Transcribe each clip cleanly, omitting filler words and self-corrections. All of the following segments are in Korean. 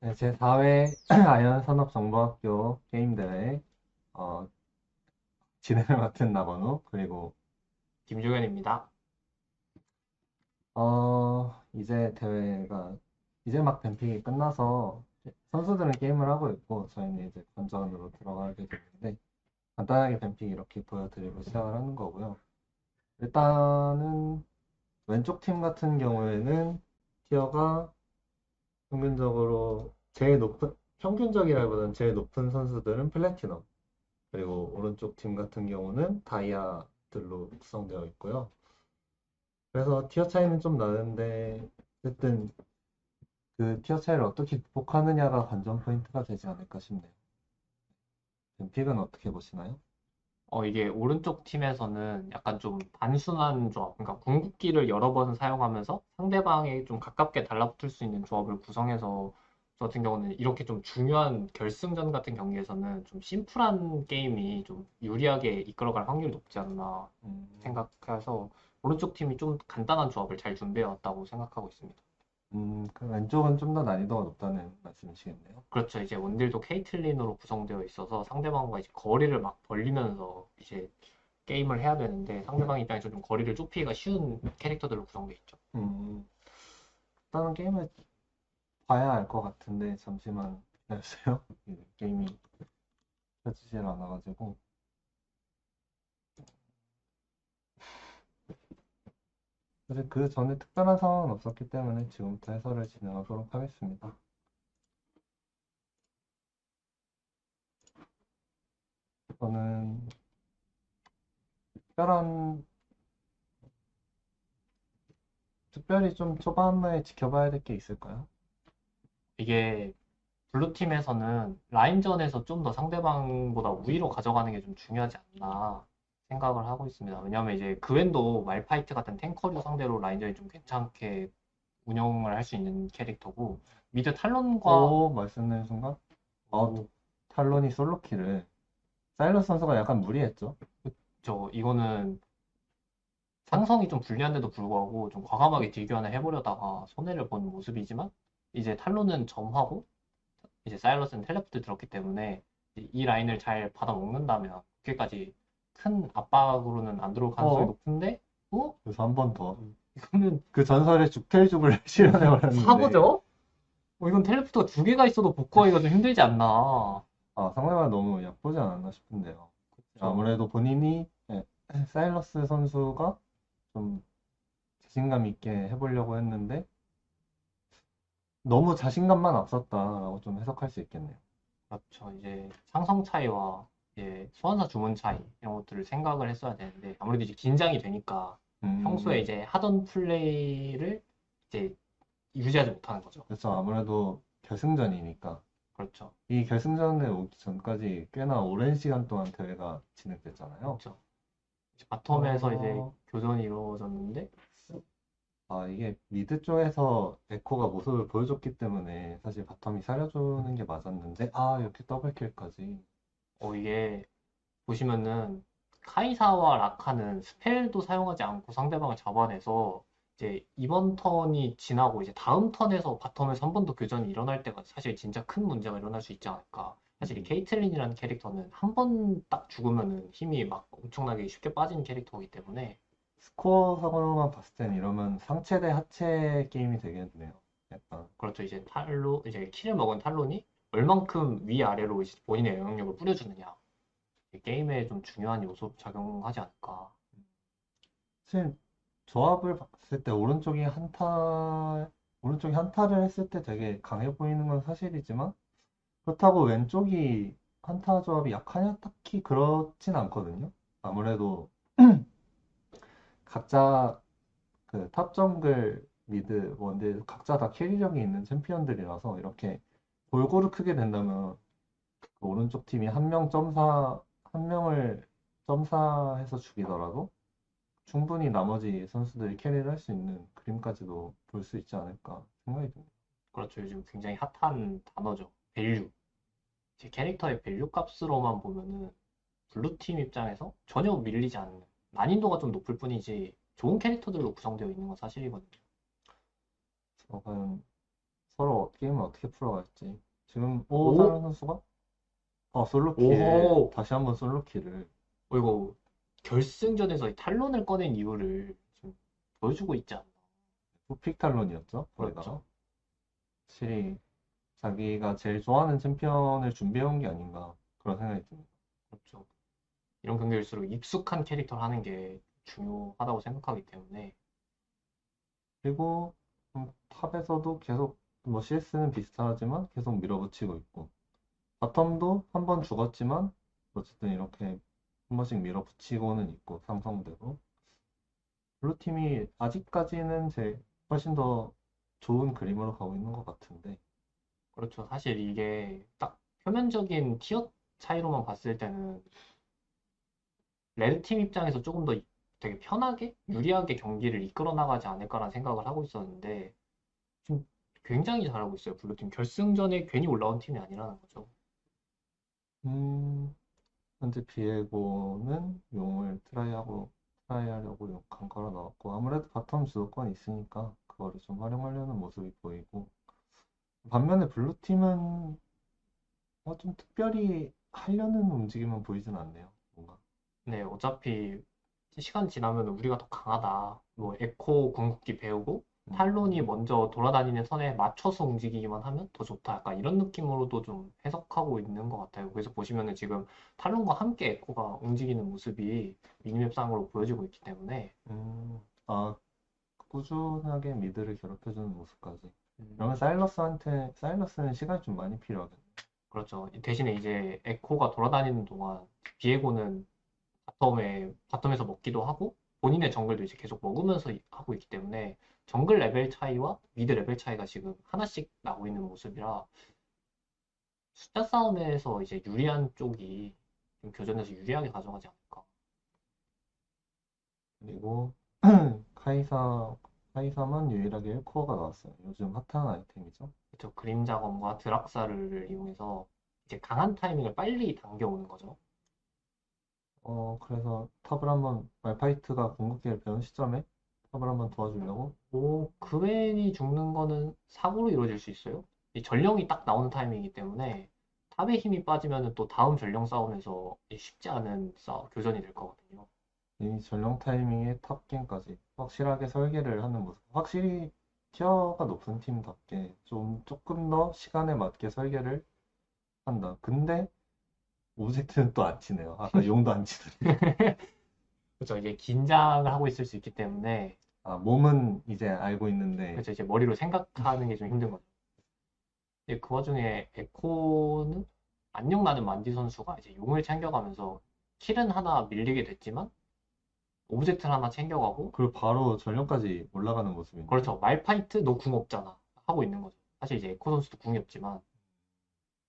네, 제4회 아현산업정보학교 게임대회 진행을 맡은 나건우 그리고 김종현입니다. 이제 대회가 이제 막 뱀픽이 끝나서 선수들은 게임을 하고 있고 저희는 이제 본전으로 들어가게 됐는데 간단하게 뱀픽 이렇게 보여드리고 시작을 하는 거고요. 일단은 왼쪽 팀 같은 경우에는 티어가 평균적으로 제일 높은 평균적이라기보다는 제일 높은 선수들은 플래티넘 그리고 오른쪽 팀 같은 경우는 다이아들로 구성되어 있고요. 그래서 티어 차이는 좀 나는데 어쨌든 그 티어 차이를 어떻게 극복하느냐가 관전 포인트가 되지 않을까 싶네요. 뱀픽은 어떻게 보시나요? 이게 오른쪽 팀에서는 약간 좀 단순한 조합, 그러니까 궁극기를 여러 번 사용하면서 상대방에 좀 가깝게 달라붙을 수 있는 조합을 구성해서 저 같은 경우는 이렇게 좀 중요한 결승전 같은 경기에서는 좀 심플한 게임이 좀 유리하게 이끌어갈 확률이 높지 않나 음, 생각해서 오른쪽 팀이 좀 간단한 조합을 잘 준비해 왔다고 생각하고 있습니다. 그 왼쪽은 좀 더 난이도가 높다는 말씀이시겠네요. 그렇죠. 이제 원딜도 케이틀린으로 구성되어 있어서 상대방과 이제 거리를 막 벌리면서 이제 게임을 해야 되는데 상대방 입장에서 좀 거리를 좁히기가 쉬운 캐릭터들로 구성되어 있죠. 음, 일단은 게임을 봐야 알 것 같은데 잠시만 기다려주세요. 게임이 켜지질 않아가지고 사실 그 전에 특별한 상황은 없었기 때문에 지금부터 해설을 진행하도록 하겠습니다. 저는 특별한, 특별히 좀 초반에 지켜봐야 될 게 있을까요? 이게 블루팀에서는 라인전에서 좀 더 상대방보다 우위로 가져가는 게 좀 중요하지 않나 생각을 하고 있습니다. 왜냐하면 이제 그웬도 말파이트 같은 탱커류 상대로 라인전이 좀 괜찮게 운영을 할 수 있는 캐릭터고 미드 탈론과 오, 말씀드린 순간, 어, 오, 탈론이 솔로킬을, 사일러스 선수가 약간 무리했죠? 이거는 어? 상성이 좀 불리한데도 불구하고 좀 과감하게 딜교환을 해보려다가 손해를 본 모습이지만 이제 탈론은 점하고 이제 사일러스는 텔레포트 들었기 때문에 이 라인을 잘 받아먹는다면 그게까지 큰 압박으로는 안 들어올 가능성이 어? 높은데 어? 그래서 한 번 더. 이거는 그 전설의 죽텔죽을 실현해버렸는데, 사고죠? 이건 텔레포트가 두 개가 있어도 복구하기가 좀 힘들지 않나. 상대가 너무 얕보지 않았나 싶은데요. 그렇죠. 아무래도 본인이, 사일러스 선수가 좀 자신감 있게 해보려고 했는데, 너무 자신감만 앞섰다라고 좀 해석할 수 있겠네요. 그렇죠. 이제 상성 차이와 이제 소환사 주문 차이 이런 것들을 생각을 했어야 되는데 아무래도 이제 긴장이 되니까 평소에 음, 이제 하던 플레이를 이제 유지하지 못하는 거죠. 그래서 아무래도 결승전이니까. 그렇죠. 이 결승전에 오기 전까지 꽤나 오랜 시간 동안 대회가 진행됐잖아요. 그렇죠. 이제 바텀에서 이제 어, 교전이 이루어졌는데 이게 미드 쪽에서 에코가 모습을 보여줬기 때문에 사실 바텀이 살려주는 게 맞았는데, 이렇게 더블킬까지. 이게 보시면은 카이사와 라카는 스펠도 사용하지 않고 상대방을 잡아내서 이제 이번 턴이 지나고 이제 다음 턴에서 바텀에서 한 번 더 교전이 일어날 때가 사실 진짜 큰 문제가 일어날 수 있지 않을까. 사실 이 음, 케이틀린이라는 캐릭터는 한 번 딱 죽으면은 힘이 막 엄청나게 쉽게 빠지는 캐릭터이기 때문에 스코어상으로만 봤을 땐 이러면 상체 대 하체 게임이 되겠네요. 약간. 그렇죠. 이제 킬을 먹은 탈론이 얼만큼 위아래로 이제 본인의 영향력을 뿌려주느냐. 이 게임에 좀 중요한 요소로 작용하지 않을까. 사실 조합을 봤을 때 오른쪽이 한타를 했을 때 되게 강해 보이는 건 사실이지만 그렇다고 왼쪽이 한타 조합이 약하냐? 딱히 그렇진 않거든요. 아무래도 각자 그 탑 정글, 미드, 원딜 각자 다 캐리력이 있는 챔피언들이라서 이렇게 골고루 크게 된다면 그 오른쪽 팀이 한 명을 점사해서 죽이더라도 충분히 나머지 선수들이 캐리를 할 수 있는 그림까지도 볼 수 있지 않을까 생각이 듭니다. 그렇죠. 요즘 굉장히 핫한 단어죠. 밸류. 제 캐릭터의 밸류 값으로만 보면은 블루팀 입장에서 전혀 밀리지 않는 난이도가 좀 높을 뿐이지 좋은 캐릭터들로 구성되어 있는 건 사실이거든요. 저는 서로 게임을 어떻게 풀어갈지. 지금, 오, 사랑 선수가? 솔로키에, 오, 다시 한번 솔로키를. 이거 결승전에서 이 탈론을 꺼낸 이유를 지금 보여주고 있지 않나? 후픽 탈론이었죠, 거기다가. 그렇죠. 확실히, 자기가 제일 좋아하는 챔피언을 준비해온 게 아닌가, 그런 생각이 듭니다. 그렇죠. 이런 경기일수록 익숙한 캐릭터를 하는 게 중요하다고 생각하기 때문에 그리고, 탑에서도 계속, 뭐 CS는 비슷하지만 계속 밀어붙이고 있고, 바텀도 한 번 죽었지만, 어쨌든 이렇게 한 번씩 밀어붙이고는 있고, 삼성대로. 블루팀이 아직까지는 훨씬 더 좋은 그림으로 가고 있는 것 같은데, 그렇죠. 사실 이게 딱 표면적인 티어 차이로만 봤을 때는 레드팀 입장에서 조금 더 되게 편하게 유리하게 경기를 이끌어 나가지 않을까라는 생각을 하고 있었는데 지금 굉장히 잘하고 있어요. 블루팀 결승전에 괜히 올라온 팀이 아니라는 거죠. 음, 현재 비에고는 용을 트라이하려고 용 강가로 나왔고, 아무래도 바텀 주도권이 있으니까, 그거를 좀 활용하려는 모습이 보이고, 반면에 블루팀은 좀 특별히 하려는 움직임은 보이진 않네요. 뭔가. 네, 어차피 시간 지나면 우리가 더 강하다. 뭐 에코 궁극기 배우고 음, 탈론이 먼저 돌아다니는 선에 맞춰서 움직이기만 하면 더 좋다. 약간 이런 느낌으로도 좀 해석하고 있는 것 같아요. 그래서 보시면은 지금 탈론과 함께 에코가 움직이는 모습이 미니맵상으로 보여지고 있기 때문에 음, 아, 꾸준하게 미드를 괴롭혀주는 모습까지. 그러면 음, 사일러스는 시간이 좀 많이 필요하겠네. 그렇죠. 대신에 이제 에코가 돌아다니는 동안 비에고는 바텀에서 먹기도 하고 본인의 정글도 이제 계속 먹으면서 하고 있기 때문에 정글 레벨 차이와 미드 레벨 차이가 지금 하나씩 나고 있는 모습이라 숫자 싸움에서 이제 유리한 쪽이 좀 교전에서 유리하게 가져가지 않을까. 그리고 카이사, 카이사만 유일하게 1코어가 나왔어요. 요즘 핫한 아이템이죠. 그쵸. 그림자 검과 드락사를 이용해서 이제 강한 타이밍을 빨리 당겨오는 거죠. 그래서 탑을 한번, 말파이트가 궁극기를 배운 시점에 탑을 한번 도와주려고. 오, 그웬이 죽는 거는 사고로 이루어질 수 있어요. 이 전령이 딱 나오는 타이밍이기 때문에 탑의 힘이 빠지면 또 다음 전령 싸움에서 쉽지 않은 교전이 될 거거든요. 이 전령 타이밍에 탑갱까지 확실하게 설계를 하는 모습. 확실히 티어가 높은 팀답게 조금 더 시간에 맞게 설계를 한다. 근데 오브젝트는 또 안 치네요. 아까 용도 안 치더니. 그렇죠. 이제 긴장을 하고 있을 수 있기 때문에 몸은 이제 알고 있는데, 그렇죠. 이제 머리로 생각하는 게 좀 힘든 거죠. 근데 그 와중에 에코는 안녕 나는 만디 선수가 이제 용을 챙겨가면서 킬은 하나 밀리게 됐지만 오브젝트를 하나 챙겨가고 그리고 바로 전령까지 올라가는 모습인데, 그렇죠. 말파이트 너 궁 없잖아 하고 있는 거죠. 사실 이제 에코 선수도 궁이 없지만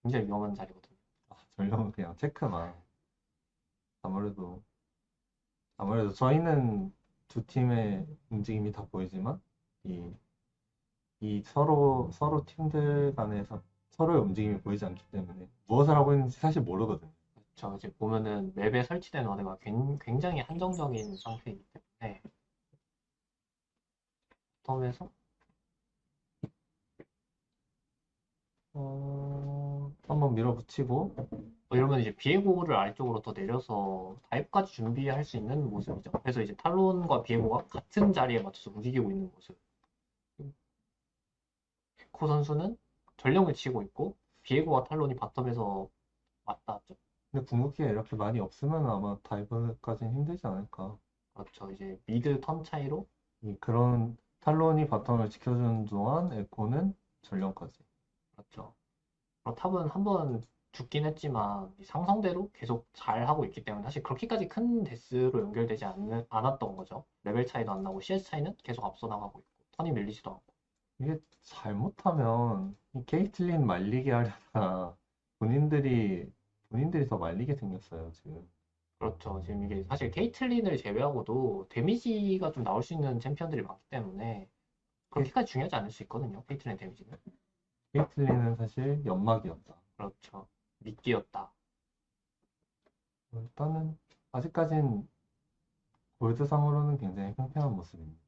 굉장히 위험한 자리거든요. 전령은 그냥 체크만. 아무래도, 아무래도 저희는 두 팀의 움직임이 다 보이지만, 이, 이 서로 팀들 간에서 서로의 움직임이 보이지 않기 때문에 무엇을 하고 있는지 사실 모르거든요. 저 이제 보면은 맵에 설치된 와드가 굉장히 한정적인 상태이기 때문에 바텀에서 한번 밀어붙이고, 이러면 이제 비에고를 아래쪽으로 더 내려서 다이브까지 준비할 수 있는 모습이죠. 그래서 이제 탈론과 비에고가 같은 자리에 맞춰서 움직이고 있는 모습. 코 선수는 전령을 치고 있고 비에고와 탈론이 바텀에서 맞닿았죠. 근데 궁극기가 이렇게 많이 없으면 아마 다이브까지는 힘들지 않을까. 그렇죠. 이제 미드 턴 차이로 그런 탈론이 바텀을 지켜주는 동안 에코는 전령까지. 그렇죠. 탑은 한번 죽긴 했지만 이 상성대로 계속 잘 하고 있기 때문에 사실 그렇게까지 큰 데스로 연결되지 않았던 거죠. 레벨 차이도 안 나고 CS 차이는 계속 앞서 나가고 있고 턴이 밀리지도 않고. 이게 잘못하면 이 케이틀린 말리게 하려다가 본인들이 본인들이 더 말리게 생겼어요, 지금. 그렇죠. 지금 이게 사실 케이틀린을 제외하고도 데미지가 좀 나올 수 있는 챔피언들이 많기 때문에 케- 그렇게까지 중요하지 않을 수 있거든요. 케이틀린 데미지는. 케이틀린은 사실 연막이었다. 그렇죠. 미끼였다. 일단은 아직까진 골드상으로는 굉장히 팽팽한 모습입니다.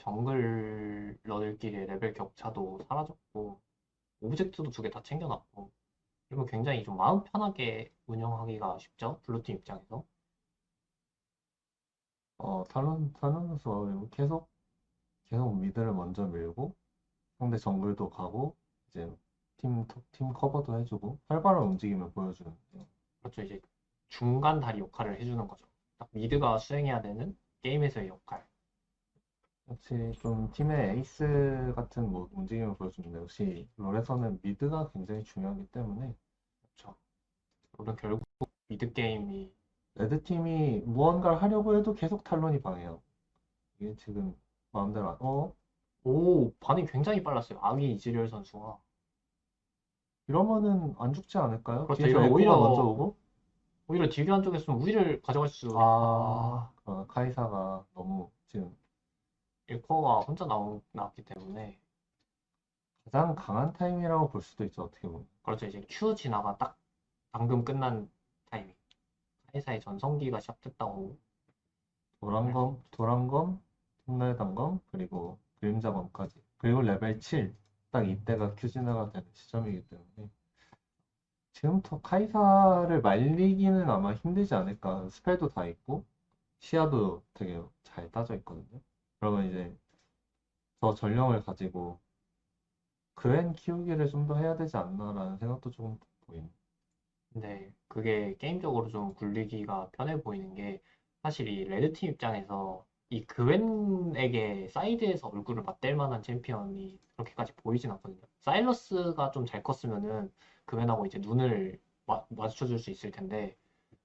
정글러들끼리의 레벨 격차도 사라졌고, 오브젝트도 두 개 다 챙겨놨고, 그리고 굉장히 좀 마음 편하게 운영하기가 쉽죠. 블루팀 입장에서. 탈론 선수가 계속 미드를 먼저 밀고, 상대 정글도 가고, 이제 팀 커버도 해주고, 활발한 움직임을 보여주는. 그렇죠. 이제 중간 다리 역할을 해주는 거죠. 딱 미드가 수행해야 되는 게임에서의 역할. 역시 좀 팀의 에이스 같은 뭐 움직임을 보여주는데, 역시 롤에서는 미드가 굉장히 중요하기 때문에, 그렇죠. 물론 결국 미드 게임이 레드팀이 무언가를 하려고 해도 계속 탈론이 방해하고, 이게 지금 마음대로 오 반응이 굉장히 빨랐어요. 아기 이즈리얼 선수가. 이러면은 안 죽지 않을까요? 그렇죠. 뒤에서 이러면 에코가 먼저 오고, 오히려 딜교환 쪽에서는 우위를 가져갈 수. 카이사가 너무 지금 일코어가 혼자 나왔기 때문에. 가장 강한 타임이라고 볼 수도 있죠, 어떻게 보면. 그렇죠. 이제 Q 진화가 딱 방금 끝난 타이밍. 카이사의 전성기가 시작됐다고. 도란검, 톱날단검, 그리고 그림자검까지. 그리고 레벨 7. 딱 이때가 큐지나가 되는 시점이기 때문에. 지금부터 카이사를 말리기는 아마 힘들지 않을까. 스펠도 다 있고, 시야도 되게 잘 따져 있거든요. 그러면 이제 저 전령을 가지고 그랜 키우기를 좀 더 해야 되지 않나라는 생각도 조금 보이네요. 근데 그게 게임적으로 좀 굴리기가 편해 보이는 게 사실 이 레드팀 입장에서 이 그웬에게 사이드에서 얼굴을 맞댈 만한 챔피언이 그렇게까지 보이진 않거든요. 사일러스가 좀 잘 컸으면은 그웬하고 이제 눈을 마주쳐줄 수 있을 텐데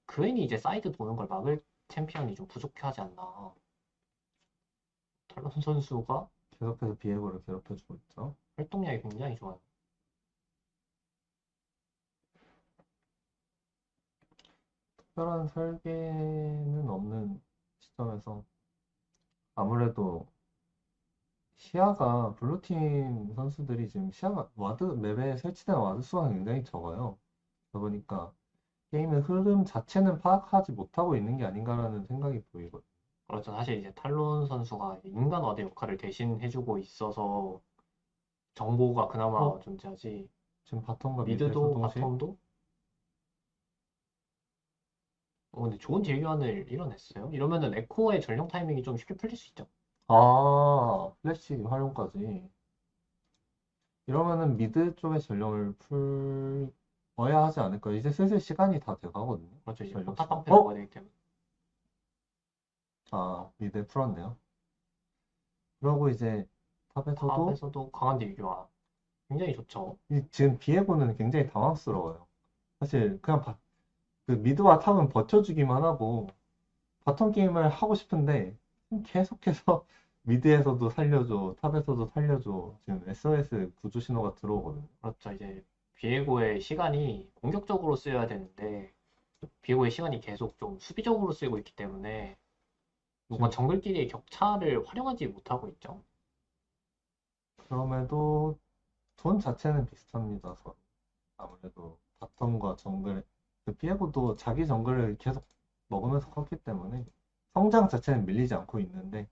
그웬이 이제 사이드 도는 걸 막을 챔피언이 좀 부족하지 않나. 탈론 선수가 계속해서 비에고를 괴롭혀주고 있죠. 활동량이 굉장히 좋아요. 특별한 설계는 없는 시점에서 아무래도 시야가 블루팀 선수들이 지금 시야가 맵에 설치된 와드 수가 굉장히 적어요. 그러다 보니까 게임의 흐름 자체는 파악하지 못하고 있는 게 아닌가라는 생각이 보이거든요. 그렇죠. 사실 이제 탈론 선수가 인간 와드 역할을 대신 해주고 있어서 정보가 그나마 어? 존재하지. 지금 바텀과 미드에서 미드도 동시에 바텀도 근데 좋은 딜교환을 이뤄냈어요. 이러면은 에코의 전령 타이밍이 좀 쉽게 풀릴 수 있죠. 플래시 활용까지 이러면은 미드 쪽의 전령을 풀어야 하지 않을까요? 이제 슬슬 시간이 다 돼가거든요. 그렇죠. 이제 전령 포탑 시간. 방패 먹어야 되기 때문에. 미드 풀었네요. 그러고 이제 탑에서도 탑에서도 강한 딜교환. 굉장히 좋죠. 지금 비에고는 굉장히 당황스러워요. 사실 그냥 그 미드와 탑은 버텨주기만 하고 바텀 게임을 하고 싶은데 계속해서 미드에서도 살려줘, 탑에서도 살려줘. 지금 SOS 구조 신호가 들어오거든요. 그렇죠. 이제 비에고의 시간이 공격적으로 쓰여야 되는데 비에고의 시간이 계속 좀 수비적으로 쓰이고 있기 때문에 뭔가 지금 정글끼리의 격차를 활용하지 못하고 있죠. 그럼에도 돈 자체는 비슷합니다. 서로. 아무래도 바텀과 정글, 그 비에고도 자기 정글을 계속 먹으면서 컸기 때문에 성장 자체는 밀리지 않고 있는데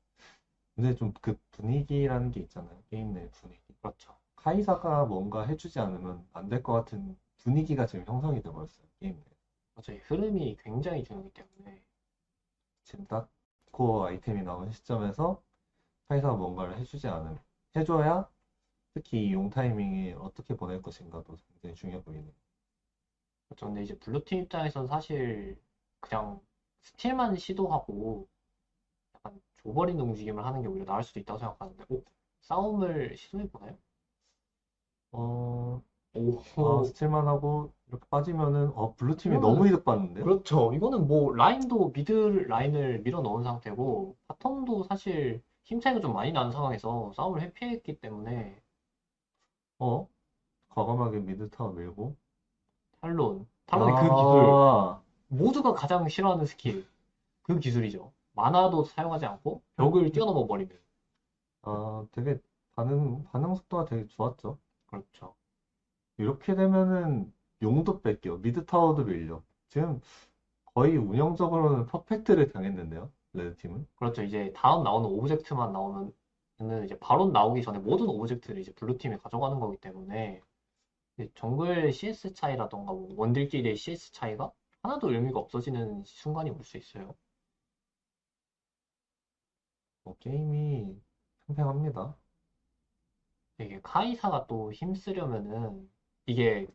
근데 좀 그 분위기라는 게 있잖아요. 게임 내 분위기. 그렇죠. 카이사가 뭔가 해주지 않으면 안 될 것 같은 분위기가 지금 형성이 돼버렸어요. 게임 내. 맞아요. 이 흐름이 굉장히 중요하기 때문에 지금 딱 코어 아이템이 나온 시점에서 카이사가 뭔가를 해주지 않으면 해줘야 특히 이 용 타이밍에 어떻게 보낼 것인가도 굉장히 중요해 보이네요. 그렇죠. 근데 이제 블루팀 입장에서는 사실 그냥 스틸만 시도하고 약간 줘버리는 움직임을 하는 게 오히려 나을 수도 있다고 생각하는데, 싸움을 시도해보나요? 어, 오, 스틸만 하고 이렇게 빠지면은 블루팀이 너무 이거는, 이득 봤는데요? 그렇죠. 이거는 뭐, 라인도 미드 라인을 밀어 넣은 상태고, 바텀도 사실 힘 차이가 좀 많이 나는 상황에서 싸움을 회피했기 때문에, 어? 과감하게 미드 타워 밀고 탈론의 그 기술, 아, 모두가 가장 싫어하는 스킬, 그 기술이죠. 마나도 사용하지 않고 벽을 뛰어넘어 버리는. 되게 반응 속도가 되게 좋았죠. 그렇죠. 이렇게 되면은 용도 뺏겨. 미드 타워도 밀려. 지금 거의 운영적으로는 퍼펙트를 당했는데요. 레드팀은. 그렇죠. 이제 다음 나오는 오브젝트만 나오면 는 이제 바론 나오기 전에 모든 오브젝트를 이제 블루팀이 가져가는 거기 때문에 이제 정글 CS 차이라던가 뭐 원딜끼리의 CS 차이가 하나도 의미가 없어지는 순간이 올 수 있어요. 게임이 팽팽합니다. 이게 카이사가 또 힘쓰려면은 이게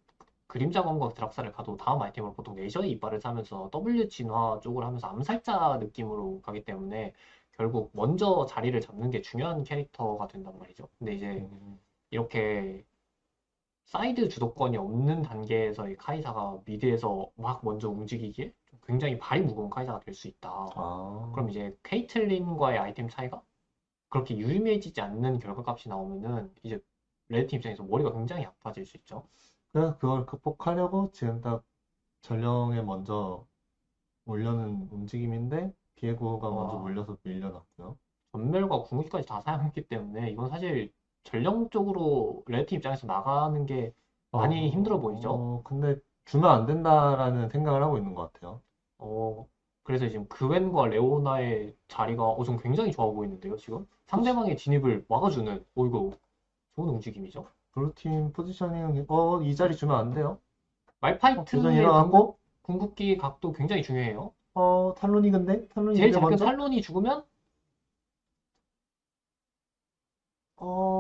그림자 검과 드락사를 가도 다음 아이템으로 보통 레이저의 이빨을 사면서 W 진화 쪽을 하면서 암살자 느낌으로 가기 때문에 결국 먼저 자리를 잡는 게 중요한 캐릭터가 된단 말이죠. 근데 이제 음, 이렇게 사이드 주도권이 없는 단계에서의 카이사가 미드에서 막 먼저 움직이기에 좀 굉장히 발이 무거운 카이사가 될 수 있다. 아, 그럼 이제 케이틀린과의 아이템 차이가 그렇게 유의미해지지 않는 결과값이 나오면은 이제 레드팀 입장에서 머리가 굉장히 아파질 수 있죠. 그래서 그걸 극복하려고 지금 딱 전령에 먼저 올려는 움직임인데 비에고가 먼저 와, 물려서 밀려났고요. 전멸과 궁극기까지 다 사용했기 때문에 이건 사실 전령적으로 레드팀 입장에서 나가는 게 많이 힘들어 보이죠. 근데 주면 안 된다라는 생각을 하고 있는 것 같아요. 어, 그래서 지금 그웬과 레오나의 자리가 좀 굉장히 좋아 보이는데요, 지금? 포지, 상대방의 진입을 막아주는, 이거 좋은 움직임이죠. 블루팀 포지셔닝, 이 자리 주면 안 돼요. 교전 말파이트의 일어났고, 궁극기 각도 굉장히 중요해요. 탈론이 근데? 탈론이 제일 밀려 잘 큰 먼저? 탈론이 죽으면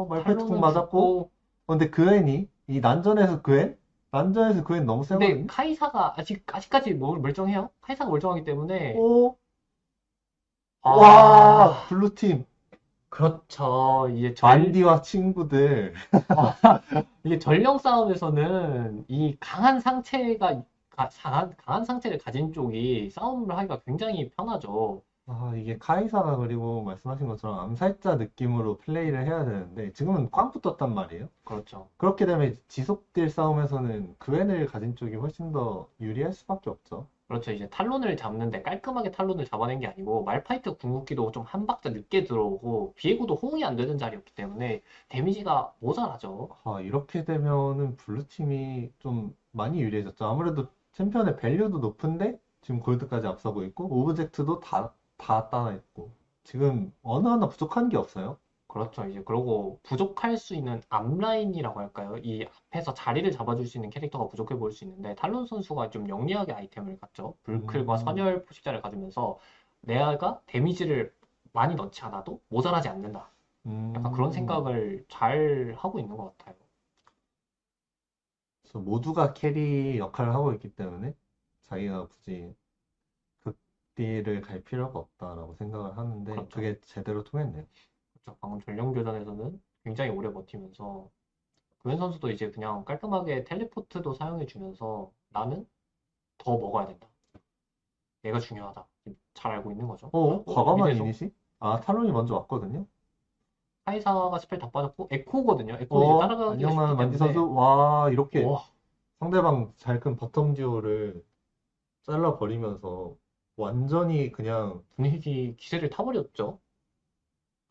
말파이트 공 탈론은 맞았고, 죽고, 근데 그웬이, 이 난전에서 그웬? 난전에서 그웬 너무 근데 세거든요? 카이사가 아직까지 멀쩡해요. 카이사가 멀쩡하기 때문에, 오, 아, 와, 블루팀. 그렇죠. 이제 만디와 친구들. 이게 전령 싸움에서는 이 강한 상체가, 강한 상체를 가진 쪽이 싸움을 하기가 굉장히 편하죠. 이게 카이사가 그리고 말씀하신 것처럼 암살자 느낌으로 플레이를 해야 되는데, 지금은 꽝 붙었단 말이에요. 그렇죠. 그렇게 되면 지속딜 싸움에서는 그웬을 가진 쪽이 훨씬 더 유리할 수밖에 없죠. 그렇죠. 이제 탈론을 잡는데 깔끔하게 탈론을 잡아낸 게 아니고 말파이트 궁극기도 좀 한 박자 늦게 들어오고 비에고도 호응이 안 되는 자리였기 때문에 데미지가 모자라죠. 이렇게 되면은 블루팀이 좀 많이 유리해졌죠. 아무래도 챔피언의 밸류도 높은데 지금 골드까지 앞서고 있고 오브젝트도 다 따나 있고 지금 어느 하나 부족한 게 없어요. 그렇죠. 이제 그러고 부족할 수 있는 앞라인이라고 할까요? 이 앞에서 자리를 잡아줄 수 있는 캐릭터가 부족해 보일 수 있는데 탈론 선수가 좀 영리하게 아이템을 갖죠. 불클과 음, 선열 포식자를 가지면서 내가 데미지를 많이 넣지 않아도 모자라지 않는다. 약간 그런 음. 생각을 잘 하고 있는 것 같아요. 그래서 모두가 캐리 역할을 하고 있기 때문에 자기가 굳이 극딜을 갈 필요가 없다라고 생각을 하는데 그렇죠. 그게 제대로 통했네요. 그렇죠. 방금 전령교전에서는 굉장히 오래 버티면서 그웬 선수도 이제 그냥 깔끔하게 텔레포트도 사용해주면서 나는 더 먹어야 된다. 내가 중요하다. 잘 알고 있는 거죠. 과감한 미드에서 이니시? 탈론이 먼저 왔거든요. 카이사가 스펠 다 빠졌고 에코거든요. 에코도 이제 따라가기가 쉽기 안녕하는 만디 때문에 선수. 와, 이렇게 와 상대방 잘 큰 바텀 듀오를 잘라버리면서 완전히 그냥 분위기 기세를 타버렸죠.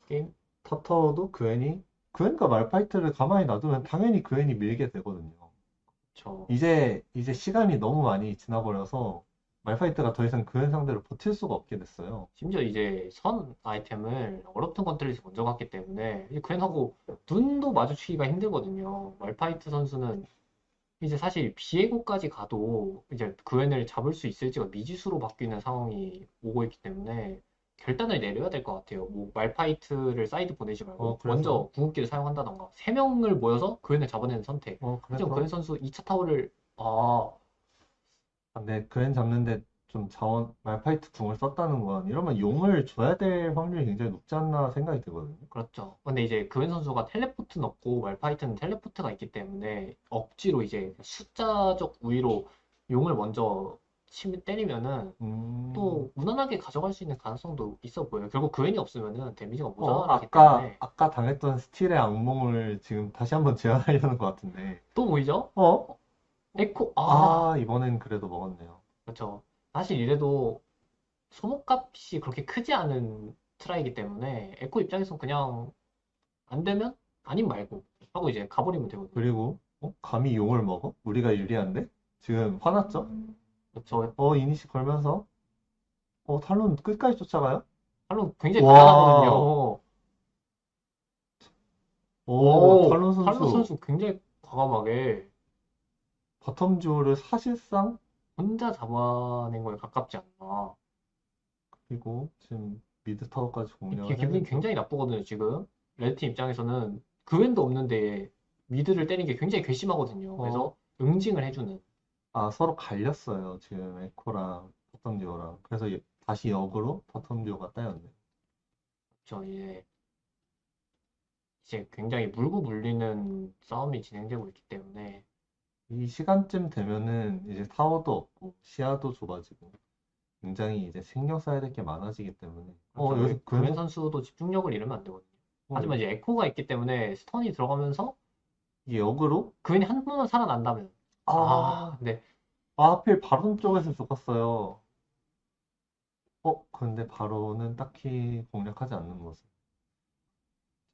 게임 터터도 그웬과 말파이트를 가만히 놔두면 당연히 그웬이 밀게 되거든요. 저 이제 시간이 너무 많이 지나버려서 말파이트가 더 이상 그웬 상대로 버틸 수가 없게 됐어요. 심지어 이제 선 아이템을 얼어붙은 컨트롤에서 먼저 갔기 때문에 이제 그앤하고 눈도 마주치기가 힘들거든요. 말파이트 선수는 이제 사실 비에고까지 가도 이제 그웬을 잡을 수 있을지가 미지수로 바뀌는 상황이 오고 있기 때문에 결단을 내려야 될 것 같아요. 뭐 말파이트를 사이드 보내지 말고 그래서, 먼저 궁극기를 사용한다던가 세 명을 모여서 그웬을 잡아내는 선택. 하지만 그웬 그래서, 선수 2차 타워를 아 근데 그웬 잡는데 좀 말파이트 궁을 썼다는 건 이러면 용을 줘야 될 확률이 굉장히 높지 않나 생각이 들거든요. 그렇죠. 근데 이제 그웬 선수가 텔레포트 넣고 말파이트는 텔레포트가 있기 때문에 억지로 이제 숫자적 우위로 용을 먼저 때리면은 음, 또 무난하게 가져갈 수 있는 가능성도 있어 보여요. 결국 그웬이 없으면은 데미지가 어, 모자라기 아까, 때문에 아까 당했던 스틸의 악몽을 지금 다시 한번 재현하려는 것 같은데. 또 보이죠? 어? 에코 이번엔 그래도 먹었네요. 그렇죠. 사실 이래도 소모값이 그렇게 크지 않은 트라이기 때문에 에코 입장에서는 그냥 안 되면 아님 말고 하고 이제 가버리면 되거든요. 그리고, 감히 용을 먹어? 우리가 유리한데? 지금 화났죠? 그렇죠. 이니시 걸면서, 탈론 끝까지 쫓아가요? 물론 굉장히 와, 단단하거든요. 탈론 탈론 선수 선수 굉장히 과감하게 바텀 듀오를 사실상 혼자 잡아낸 거에 가깝지 않나. 그리고 지금 미드 타워까지 공략을 기분이 해냈죠. 굉장히 나쁘거든요, 지금. 레드팀 입장에서는 그웬도 없는데 미드를 때린 게 굉장히 괘씸하거든요. 어, 그래서 응징을 해주는. 서로 갈렸어요. 지금 에코랑 바텀 듀오랑. 그래서 다시 역으로 바텀 듀오가 따였네. 저 이제 굉장히 물고 물리는 싸움이 진행되고 있기 때문에 이 시간쯤 되면은 이제 타워도 없고 시야도 좁아지고 굉장히 이제 신경 써야 될 게 많아지기 때문에 그렇죠. 여기서 그웬 그래서 선수도 집중력을 잃으면 안 되거든요. 어, 하지만 이제 에코가 있기 때문에 스턴이 들어가면서 이게 역으로 그웬이 한 번만 살아난다면 아, 근데 하필 바론 쪽에서 죽었어요. 근데 바론은 딱히 공략하지 않는 모습.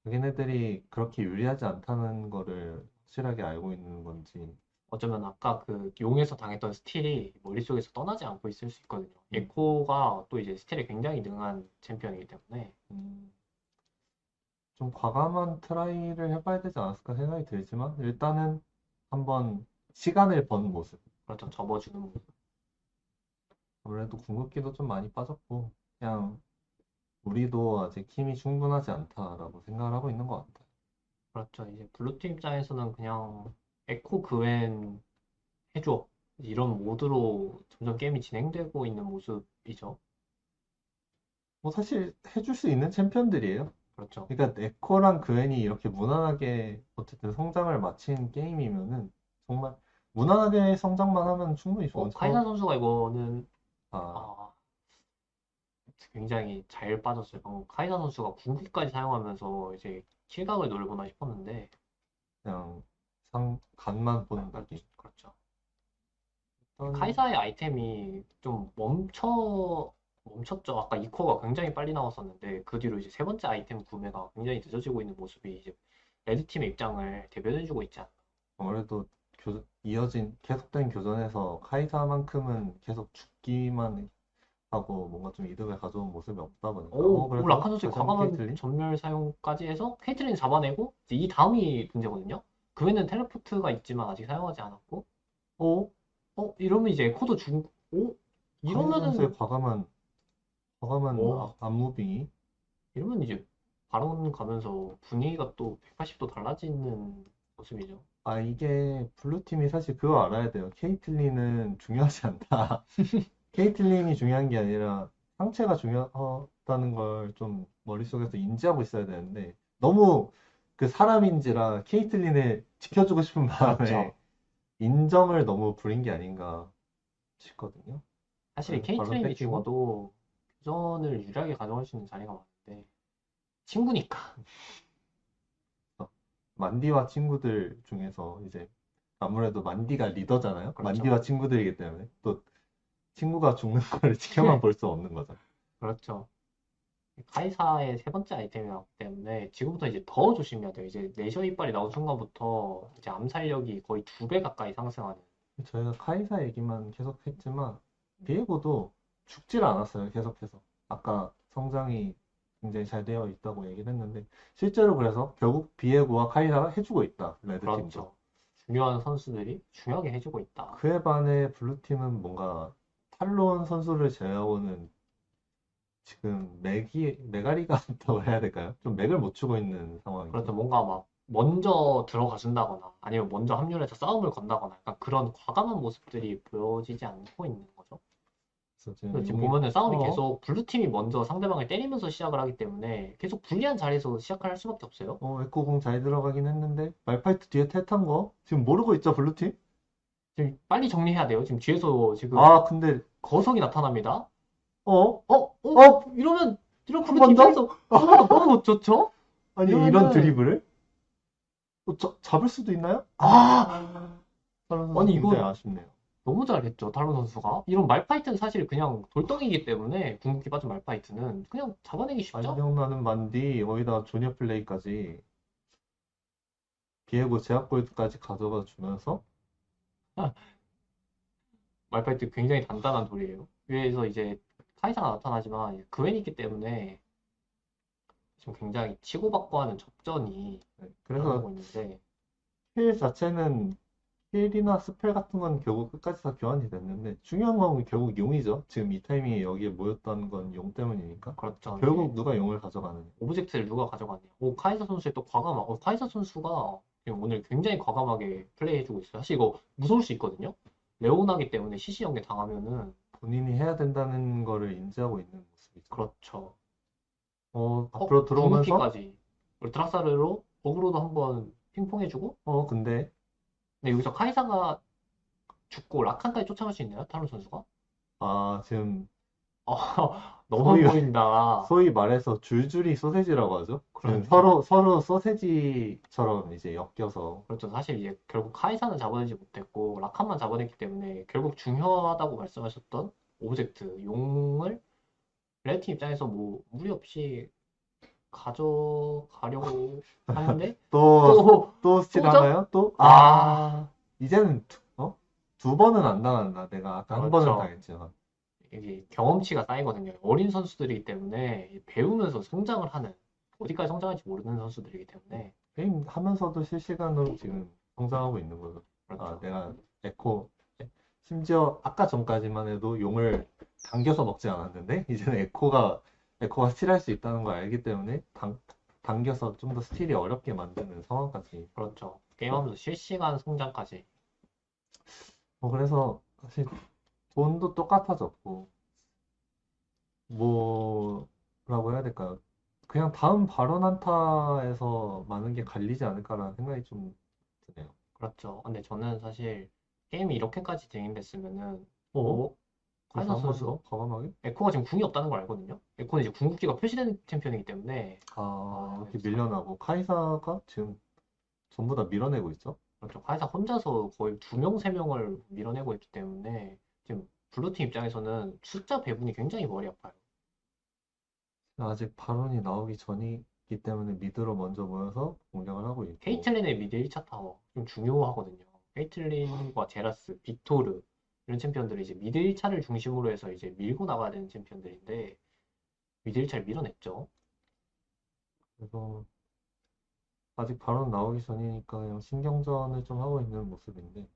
자기네들이 그렇게 유리하지 않다는 거를 확실하게 알고 있는 건지. 어쩌면 아까 그 용에서 당했던 스틸이 머릿속에서 떠나지 않고 있을 수 있거든요. 음, 에코가 또 이제 스틸에 굉장히 능한 챔피언이기 때문에 음, 좀 과감한 트라이를 해봐야 되지 않았을까 생각이 들지만 일단은 한번 시간을 번 모습. 그렇죠. 접어주는 모습. 아무래도 궁극기도 좀 많이 빠졌고 그냥 우리도 아직 힘이 충분하지 않다라고 생각을 하고 있는 것 같아요. 그렇죠. 이제 블루팀 입장에서는 그냥 에코 그웬 해줘. 이런 모드로 점점 게임이 진행되고 있는 모습이죠. 뭐 사실 해줄 수 있는 챔피언들이에요. 그렇죠. 그러니까 에코랑 그웬이 이렇게 무난하게 어쨌든 성장을 마친 게임이면은 정말 무난하게 성장만 하면 충분히 좋은 카이사 선수가 이거는 아, 아, 굉장히 잘 빠졌어요. 방금 카이사 선수가 궁극기까지 사용하면서 이제 킬각을 노려보나 싶었는데 그냥 간만 보는 느낌. 그렇죠. 일단 카이사의 아이템이 좀 멈췄죠. 아까 이코가 굉장히 빨리 나왔었는데 그 뒤로 이제 세 번째 아이템 구매가 굉장히 늦어지고 있는 모습이 이제 레드팀의 입장을 대변해주고 있지 않나. 아무래도 이어진 계속된 교전에서 카이사만큼은 계속 죽기만 하고 뭔가 좀 이득을 가져온 모습이 없다 보니까 오, 라칸 그래서 선수의 다시 한번 과감한 케이틀린 전멸 사용까지 해서 케이틀린 잡아내고 이제 이 다음이 문제거든요. 그 외에는 텔레포트가 있지만 아직 사용하지 않았고 오 이러면 이제 에코도 카이사 선수의 이러면은 과감한 오, 안무빙이 이러면 이제 바론 가면서 분위기가 또 180도 달라지는 모습이죠. 이게 블루팀이 사실 그거 알아야 돼요. 케이틀린은 중요하지 않다. 케이틀린이 중요한 게 아니라 상체가 중요하다는 걸 좀 머릿속에서 인지하고 있어야 되는데 너무 그 사람인지라 케이틀린을 지켜주고 싶은 마음에 그렇죠. 인정을 너무 부린 게 아닌가 싶거든요. 사실 이 그래서 바로 케이트린이 뺏기고 죽어도 교전을 유리하게 가져갈 수 있는 자리가 많은데 친구니까. 어, 만디와 친구들 중에서 이제 아무래도 만디가 리더잖아요. 그렇죠. 만디와 친구들이기 때문에 또 친구가 죽는 거를 지켜만 볼 수 없는 거죠. 그렇죠. 카이사의 세 번째 아이템이기 때문에 지금부터 이제 더 조심해야 돼요. 이제 내셔 이빨이 나온 순간부터 이제 암살력이 거의 2배 가까이 상승하는. 저희가 카이사 얘기만 계속 했지만 비에고도 죽질 않았어요. 계속해서. 아까 성장이 굉장히 잘 되어 있다고 얘기를 했는데 실제로 그래서 결국 비에고와 카이사가 해주고 있다. 레드팀도. 그렇죠. 중요한 선수들이 중요하게 해주고 있다. 그에 반해 블루팀은 뭔가 탈론 선수를 제외하고는 지금 메가리가 없다고 해야 될까요? 좀 맥을 못 추고 있는 그렇죠. 상황이죠. 뭔가 막 먼저 들어가준다거나 아니면 먼저 합류해서 싸움을 건다거나 약간 그런 과감한 모습들이 보여지지 않고 있는 거죠. 그래서 그래서 지금 지금 용이 보면은 싸움이 계속 블루팀이 먼저 상대방을 때리면서 시작을 하기 때문에 계속 불리한 자리에서 시작을 할 수밖에 없어요. 에코공 잘 들어가긴 했는데 말파이트 뒤에 탈탄 거 지금 모르고 있죠, 블루팀? 지금 빨리 정리해야 돼요. 지금 뒤에서 지금 근데 거석이 나타납니다. 어? 이러면 한 블루팀 번 더? 입장에서 너무 너무 못 좋죠? 아니, 이런 이러면은 드리블을? 잡을 수도 있나요? 아 다른 선수 아니 굉장히 이거 아쉽네요. 너무 잘했죠. 탈론 선수가. 이런 말파이트는 사실 그냥 돌덩이기 때문에 궁극기 빠진 말파이트는 그냥 잡아내기 쉽죠? 안녕나는 만디, 거기다 조니어 플레이까지, 비에고 제압골드까지 가져가 주면서, 말파이트 굉장히 단단한 돌이에요. 위에서 이제 카이사가 나타나지만 그웬이 있기 때문에 지금 굉장히 치고받고 하는 접전이 네, 그래서 나오고 있는데, 힐 자체는 힐이나 스펠 같은 건 결국 끝까지 다 교환이 됐는데 중요한 건 결국 용이죠. 지금 이 타이밍에 여기에 모였던 건 용 때문이니까 그렇죠. 이제 결국 누가 용을 가져가느냐. 오브젝트를 누가 가져가냐. 오, 카이사 선수의 또 카이사 선수가 지금 오늘 굉장히 과감하게 플레이해주고 있어요. 사실 이거 무서울 수 있거든요. 레오나기 때문에 CC 연계 당하면은, 본인이 해야 된다는 거를 인지하고 있는 모습이죠. 그렇죠. 앞으로 들어오면서 궁극기까지. 우리 드락사르로 어그로도 한번 핑퐁해주고, 근데 근데 여기서 카이사가 죽고 라칸까지 쫓아갈 수 있나요? 타론 선수가? 지금 어, 너무 안 소위 보인다. 소위 말해서 줄줄이 소세지라고 하죠. 지금 그렇죠. 서로 소세지처럼 이제 엮여서 그렇죠. 사실 이제 결국 카이사는 잡아내지 못했고 라칸만 잡아냈기 때문에 결국 중요하다고 말씀하셨던 오브젝트 용을 레드팀 입장에서 뭐 무리 없이 가져가려고 하는데 또 또 또 스틸 또죠? 하나요? 또? 아, 이제는 두 번은 안 당한다. 내가 아까 한 번은 그렇죠. 당했지만. 이게 경험치가 쌓이거든요. 어린 선수들이기 때문에 배우면서 성장을 하는 어디까지 성장할지 모르는 선수들이기 때문에 게임 하면서도 실시간으로 지금 성장하고 있는 거죠. 그렇죠. 내가 에코, 심지어 아까 전까지만 해도 용을 당겨서 먹지 않았는데, 이제는 에코가 스틸할 수 있다는 걸 알기 때문에, 당겨서 좀 더 스틸이 어렵게 만드는 상황까지. 그렇죠. 게임하면서 실시간 성장까지. 그래서 사실 돈도 똑같아졌고, 뭐라고 해야 될까요? 그냥 다음 발언 한타에서 많은 게 갈리지 않을까라는 생각이 좀 드네요. 그렇죠. 근데 저는 사실 게임이 이렇게까지 진행됐으면은 어? 어? 그래서 카이사 한 번 선수 더 과감하게? 에코가 지금 궁이 없다는 걸 알거든요. 에코는 이제 궁극기가 표시된 챔피언이기 때문에 이렇게 밀려나고 카이사가 지금 전부 다 밀어내고 있죠. 그렇죠. 카이사 혼자서 거의 두 명, 세 명을 밀어내고 있기 때문에 지금 블루팀 입장에서는 숫자 배분이 굉장히 머리 아파요. 아직 발언이 나오기 전이기 때문에 미드로 먼저 모여서 공격을 하고 있고, 케이틀린의 미드 1차 타워 좀 중요하거든요. 케이틀린과 제라스, 빅토르 이런 챔피언들이 이제 미드 1차를 중심으로 해서 이제 밀고 나가야 되는 챔피언들인데 미드 1차를 밀어냈죠. 그래서 아직 발언 나오기 전이니까 그냥 신경전을 좀 하고 있는 모습인데,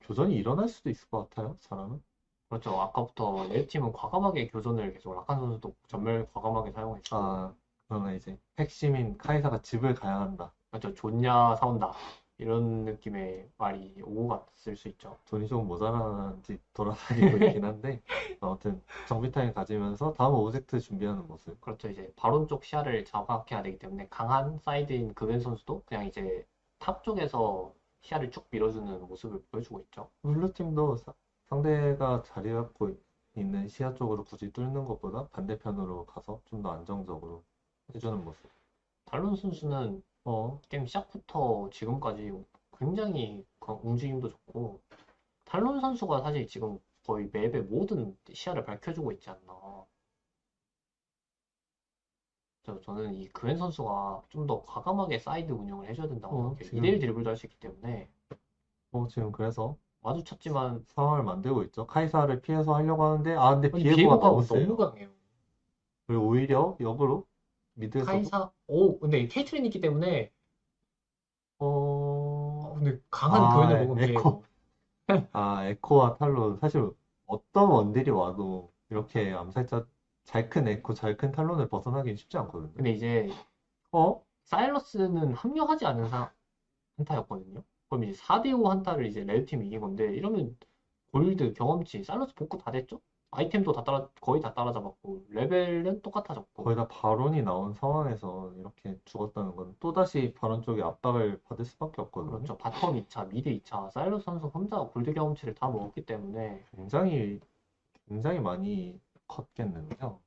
교전이 일어날 수도 있을 것 같아요, 잘하면. 그렇죠. 아까부터 레드팀은 과감하게 교전을 계속 라칸 선수도 전멸 과감하게 사용했고 그러나 이제 핵심인 카이사가 집을 가야 한다. 그렇죠. 좋냐 사온다 이런 느낌의 말이 오고 갔을 수 있죠. 돈이 조금 모자란지 돌아다니고 있긴 한데, 아무튼 정비 타임 가지면서 다음 오브젝트 준비하는 모습. 그렇죠. 이제 바론 쪽 시야를 장악해야 되기 때문에 강한 사이드인 그웬 선수도 그냥 이제 탑 쪽에서 시야를 쭉 밀어주는 모습을 보여주고 있죠. 블루팀도 상대가 자리 잡고 있는 시야 쪽으로 굳이 뚫는 것보다 반대편으로 가서 좀 더 안정적으로 해주는 모습. 달론 선수는 어, 게임 시작부터 지금까지 굉장히 움직임도 좋고 달론 선수가 사실 지금 거의 맵의 모든 시야를 밝혀주고 있지 않나. 저는 이 그웬 선수가 좀 더 과감하게 사이드 운영을 해줘야 된다고 생각해요. 2대1 지금, 드리블도 할 수 있기 때문에 지금 그래서 마주쳤지만 상황을 만들고 있죠. 카이사를 피해서 하려고 하는데, 근데 아니 비에고가 비에고가 너무 너무 세요. 강해요. 그리고 오히려 역으로 미드에서도, 근데 케이트린 있기 때문에 어, 근데 강한 그웬을 먹은 에코. 비에고 에코와 탈론. 사실 어떤 원딜이 와도 이렇게 암살자 잘 큰 에코, 잘 큰 탈론을 벗어나긴 쉽지 않거든요. 근데 이제 어? 사일러스는 합류하지 않은 한타였거든요. 그럼 이제 4대5 한타를 이제 레드팀이 이긴 건데 이러면 골드 경험치 사일러스 복구 다 됐죠? 아이템도 거의 다 따라잡았고 레벨은 똑같아졌고 거의 다 발언이 나온 상황에서 이렇게 죽었다는 건 또다시 발언 쪽에 압박을 받을 수밖에 없거든요. 그렇죠. 바텀 2차, 미드 2차 사일러스 선수 혼자 골드 경험치를 다 먹었기 때문에 굉장히, 굉장히 많이 컸겠는데요.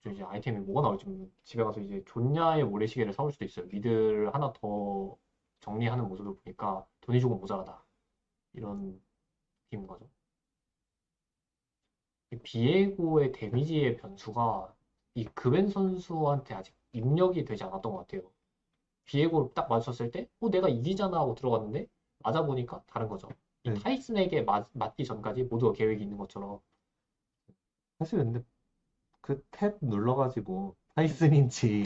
이제 아이템이 뭐가 나올지 모르면 집에 가서 이제 존냐의 모래시계를 사올 수도 있어요. 미드를 하나 더 정리하는 모습을 보니까 돈이 조금 모자라다. 이런 느낌인 거죠. 이 비에고의 데미지의 변수가 이 그웬 선수한테 아직 입력이 되지 않았던 것 같아요. 비에고를 딱 맞췄을 때, 내가 이기잖아 하고 들어갔는데, 맞아보니까 다른 거죠. 이 네, 타이슨에게 맞기 전까지 모두가 계획이 있는 것처럼. 사실 근데 그 탭 눌러가지고 타이슨인지,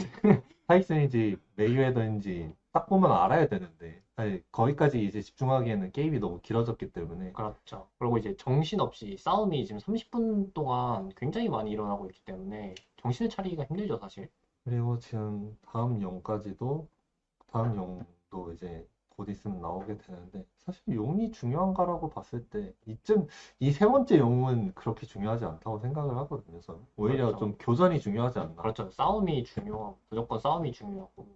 타이슨인지 메이웨더인지 딱 보면 알아야 되는데, 아니, 거기까지 이제 집중하기에는 게임이 너무 길어졌기 때문에. 그렇죠. 그리고 이제 정신없이 싸움이 지금 30분 동안 굉장히 많이 일어나고 있기 때문에 정신을 차리기가 힘들죠, 사실. 그리고 지금 다음 용도 이제 곧 있으면 나오게 되는데, 사실 용이 중요한가라고 봤을 때, 이 세 번째 용은 그렇게 중요하지 않다고 생각을 하거든요. 저는. 오히려 그렇죠. 좀 교전이 중요하지 않나. 그렇죠. 싸움이 무조건 싸움이 중요하고.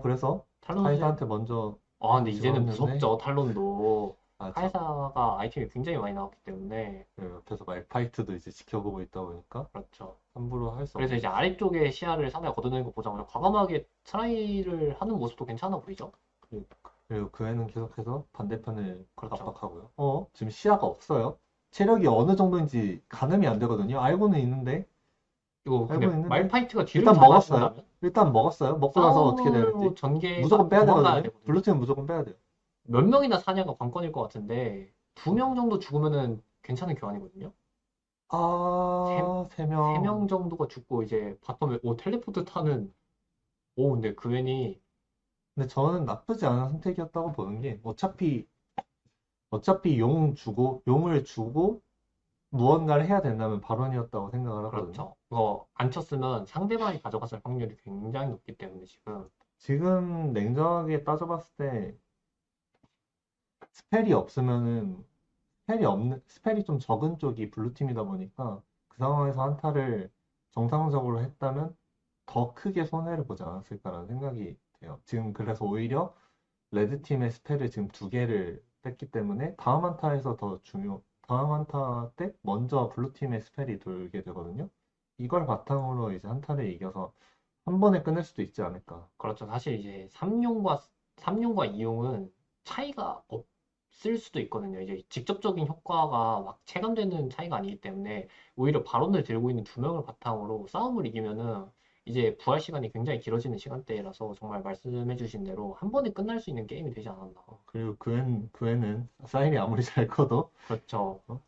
그래서 탈론 선수, 카이사한테 먼저 근데 이제는 집어넣는데, 무섭죠, 탈론도. 맞아. 카이사가 아이템이 굉장히 많이 나왔기 때문에. 그리고 옆에서 말파이트도 이제 지켜보고 있다 보니까, 그렇죠. 함부로 할 수 그래서 없는 이제 거죠. 아래쪽에 시야를 상대가 걷어내는 거 보자마자 과감하게 트라이를 하는 모습도 괜찮아 보이죠? 그리고, 그리고 그 애는 계속해서 반대편을 그렇죠. 압박하고요. 지금 시야가 없어요. 체력이 어느 정도인지 가늠이 안 되거든요. 이거 근데 알고는 있는데, 말파이트가 뒤를 일단 먹었어요. 잡아준다면 일단 먹었어요. 먹고 나서 어떻게 싸움으로 되는지. 전개가 무조건 빼야 도망가야 되거든요. 되거든요. 블루팀은 무조건 빼야 돼요. 몇 명이나 사냐가 관건일 것 같은데 두 어. 명 정도 죽으면은 괜찮은 교환이거든요. 세, 세 세 명 명. 정도가 죽고 이제 바텀에 텔레포트 타는 근데 그웬이 근데 저는 나쁘지 않은 선택이었다고 보는 게, 어차피 용을 주고 무언가를 해야 된다면 발언이었다고 생각을 하거든요. 그렇죠. 그거 안 쳤으면 상대방이 가져갔을 확률이 굉장히 높기 때문에 지금 지금 냉정하게 따져봤을 때, 스펠이 없으면은 스펠이 좀 적은 쪽이 블루팀이다 보니까 그 상황에서 한타를 정상적으로 했다면 더 크게 손해를 보지 않았을까라는 생각이 돼요. 지금 그래서 오히려 레드팀의 스펠을 지금 두 개를 뺐기 때문에 다음 한타 때 먼저 블루팀의 스펠이 돌게 되거든요. 이걸 바탕으로 이제 한타를 이겨서 한 번에 끝낼 수도 있지 않을까. 그렇죠. 사실 이제 삼용과 이용은 차이가 없을 수도 있거든요. 이제 직접적인 효과가 막 체감되는 차이가 아니기 때문에 오히려 발언을 들고 있는 두 명을 바탕으로 싸움을 이기면은 이제 부활 시간이 굉장히 길어지는 시간대라서 정말 말씀해주신 대로 한 번에 끝날 수 있는 게임이 되지 않았나. 그리고 그애는 사인이 아무리 잘 커도 그렇죠. 어?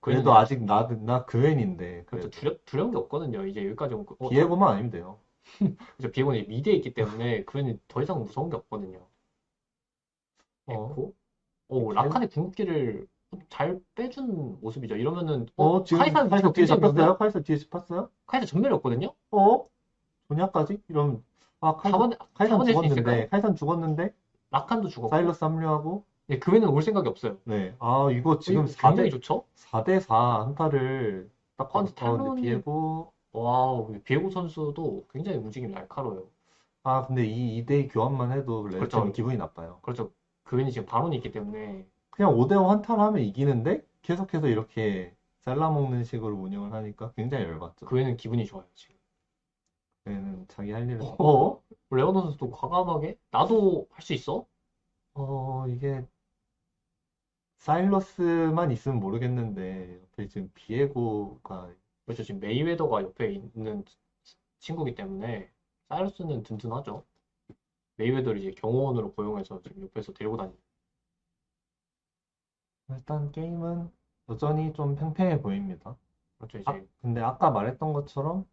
그에는 그래도 이제 아직 나 그웬인데 그렇죠. 그래도 두려운 게 없거든요. 이제 여기까지 오고 비에고만 아니면 돼요. 그래서 비에고는 이제 미드에 있기 때문에 그에는 더 이상 무서운 게 없거든요. 어, 에코? 걔, 라칸의 궁극기를 잘 빼준 모습이죠. 이러면은, 지금 카이사 카이사 지금 뒤에 굉장히 잡혔어요? 카이사 뒤에 잡혔어요? 카이사 전멸이었거든요? 어? 조냐까지? 이러면 카이사 잡아낼 수 있을까요? 죽었는데 카이사 죽었는데 라칸도 죽었고, 사일러스 합류하고 네, 그외는 올 생각이 없어요. 네. 이거 지금 이거 굉장히 좋죠? 4대 4 한타를 딱 근데 근데 탈론이, 비에고 와우, 비에고 선수도 굉장히 움직임이 날카로워요. 근데 이 2대2 교환만 해도 레드팀은 그렇죠. 기분이 나빠요. 그렇죠. 그외는 지금 바론이 있기 때문에, 그냥 5대5 한타를 하면 이기는데 계속해서 이렇게 잘라먹는 식으로 운영을 하니까 굉장히 열받죠. 그외는 기분이 좋아요, 지금. 얘는 자기 할 일을 레오노 선수도 과감하게, 나도 할 수 있어? 이게 사일러스만 있으면 모르겠는데 옆에 지금 비에고가 그렇죠. 지금 메이웨더가 옆에 있는 친구기 때문에, 사이러스는 든든하죠. 메이웨더를 이제 경호원으로 고용해서 지금 옆에서 데리고 다니는. 일단 게임은 여전히 좀 팽팽해 보입니다. 그렇죠. 이제 근데 아까 말했던 것처럼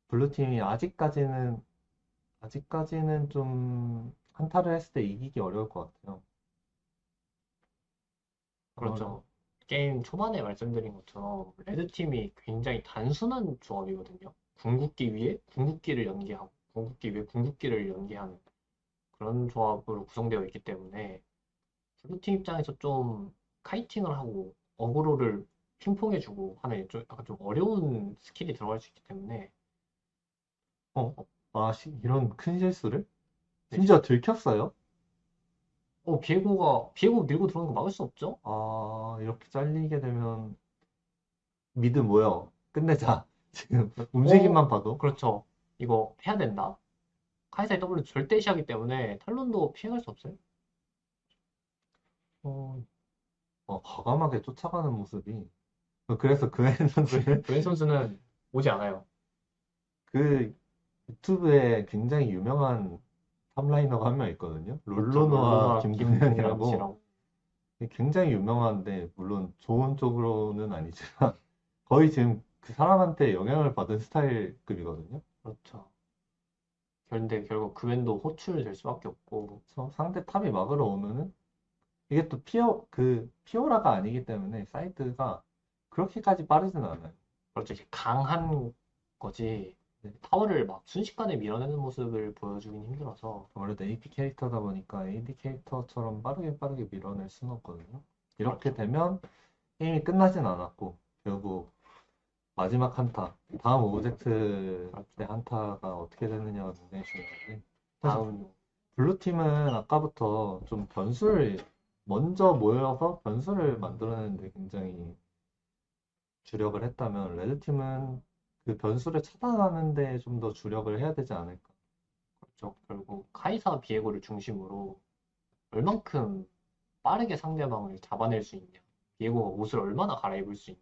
블루팀이 아직까지는 좀 한타를 했을 때 이기기 어려울 것 같아요. 아마도 그렇죠. 게임 초반에 말씀드린 것처럼 레드팀이 굉장히 단순한 조합이거든요. 궁극기 위에 궁극기를 연계하고 궁극기 위에 궁극기를 연계하는 그런 조합으로 구성되어 있기 때문에 블루팀 입장에서 좀 카이팅을 하고 어그로를 핑퐁해주고 하는 좀 약간 좀 어려운 스킬이 들어갈 수 있기 때문에 어, 이런 큰 실수를? 네, 지금 심지어 들켰어요? 비에고 밀고 들어오는 거 막을 수 없죠? 이렇게 잘리게 되면 미드 모여. 끝내자. 지금 어, 움직임만 봐도. 그렇죠. 이거 해야 된다. 카이사의 W 절대 시하기 때문에 탈론도 피해갈 수 없어요. 어, 과감하게 쫓아가는 모습이. 그래서 그앤 선수는 그웬 선수는 오지 않아요. 그 유튜브에 굉장히 유명한 탑라이너가 한 명 있거든요. 그렇죠. 롤로노와 롤로나 김동현 김동현이라고 씨랑 굉장히 유명한데 물론 좋은 쪽으로는 아니지만 거의 지금 그 사람한테 영향을 받은 스타일급이거든요. 그렇죠. 그런데 결국 그웬도 호출될 수밖에 없고, 그래서 상대 탑이 막으러 오면은 이게 또 피오라가 아니기 때문에 사이드가 그렇게까지 빠르진 않아요. 그렇죠. 이제 강한 거지. 네. 타워를 막 순식간에 밀어내는 모습을 보여주긴 힘들어서. 아무래도 AD 캐릭터다 보니까 AD 캐릭터처럼 빠르게 빠르게 밀어낼 수는 없거든요. 이렇게 그렇죠. 되면 게임이 끝나진 않았고 결국 마지막 한타, 다음 오브젝트 때 그렇죠. 한타가 어떻게 되느냐가 굉장히 중요한데 사실 다음, 블루팀은 아까부터 좀 변수를 먼저 모여서 변수를 만들어내는데 굉장히 주력을 했다면 레드팀은 그 변수를 차단하는데 좀 더 주력을 해야 되지 않을까. 그렇죠. 결국 카이사 비에고를 중심으로 얼만큼 빠르게 상대방을 잡아낼 수 있냐. 비에고가 옷을 얼마나 갈아입을 수 있냐.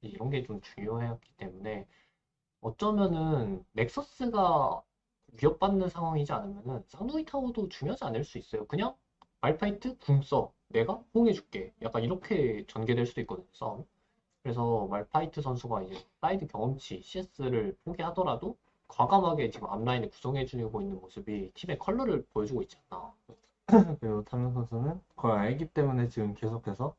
이런 게 좀 중요했기 때문에 어쩌면은 넥서스가 위협받는 상황이지 않으면은 쌍둥이 타워도 중요하지 않을 수 있어요. 그냥 말파이트 궁 써. 내가 호응해줄게. 약간 이렇게 전개될 수도 있거든요, 싸움. 그래서 말파이트 선수가 이제 사이드 경험치 CS를 포기하더라도 과감하게 지금 앞라인을 구성해주고 있는 모습이 팀의 컬러를 보여주고 있지 않나. 그리고 탐윤 선수는 그걸 알기 때문에 지금 계속해서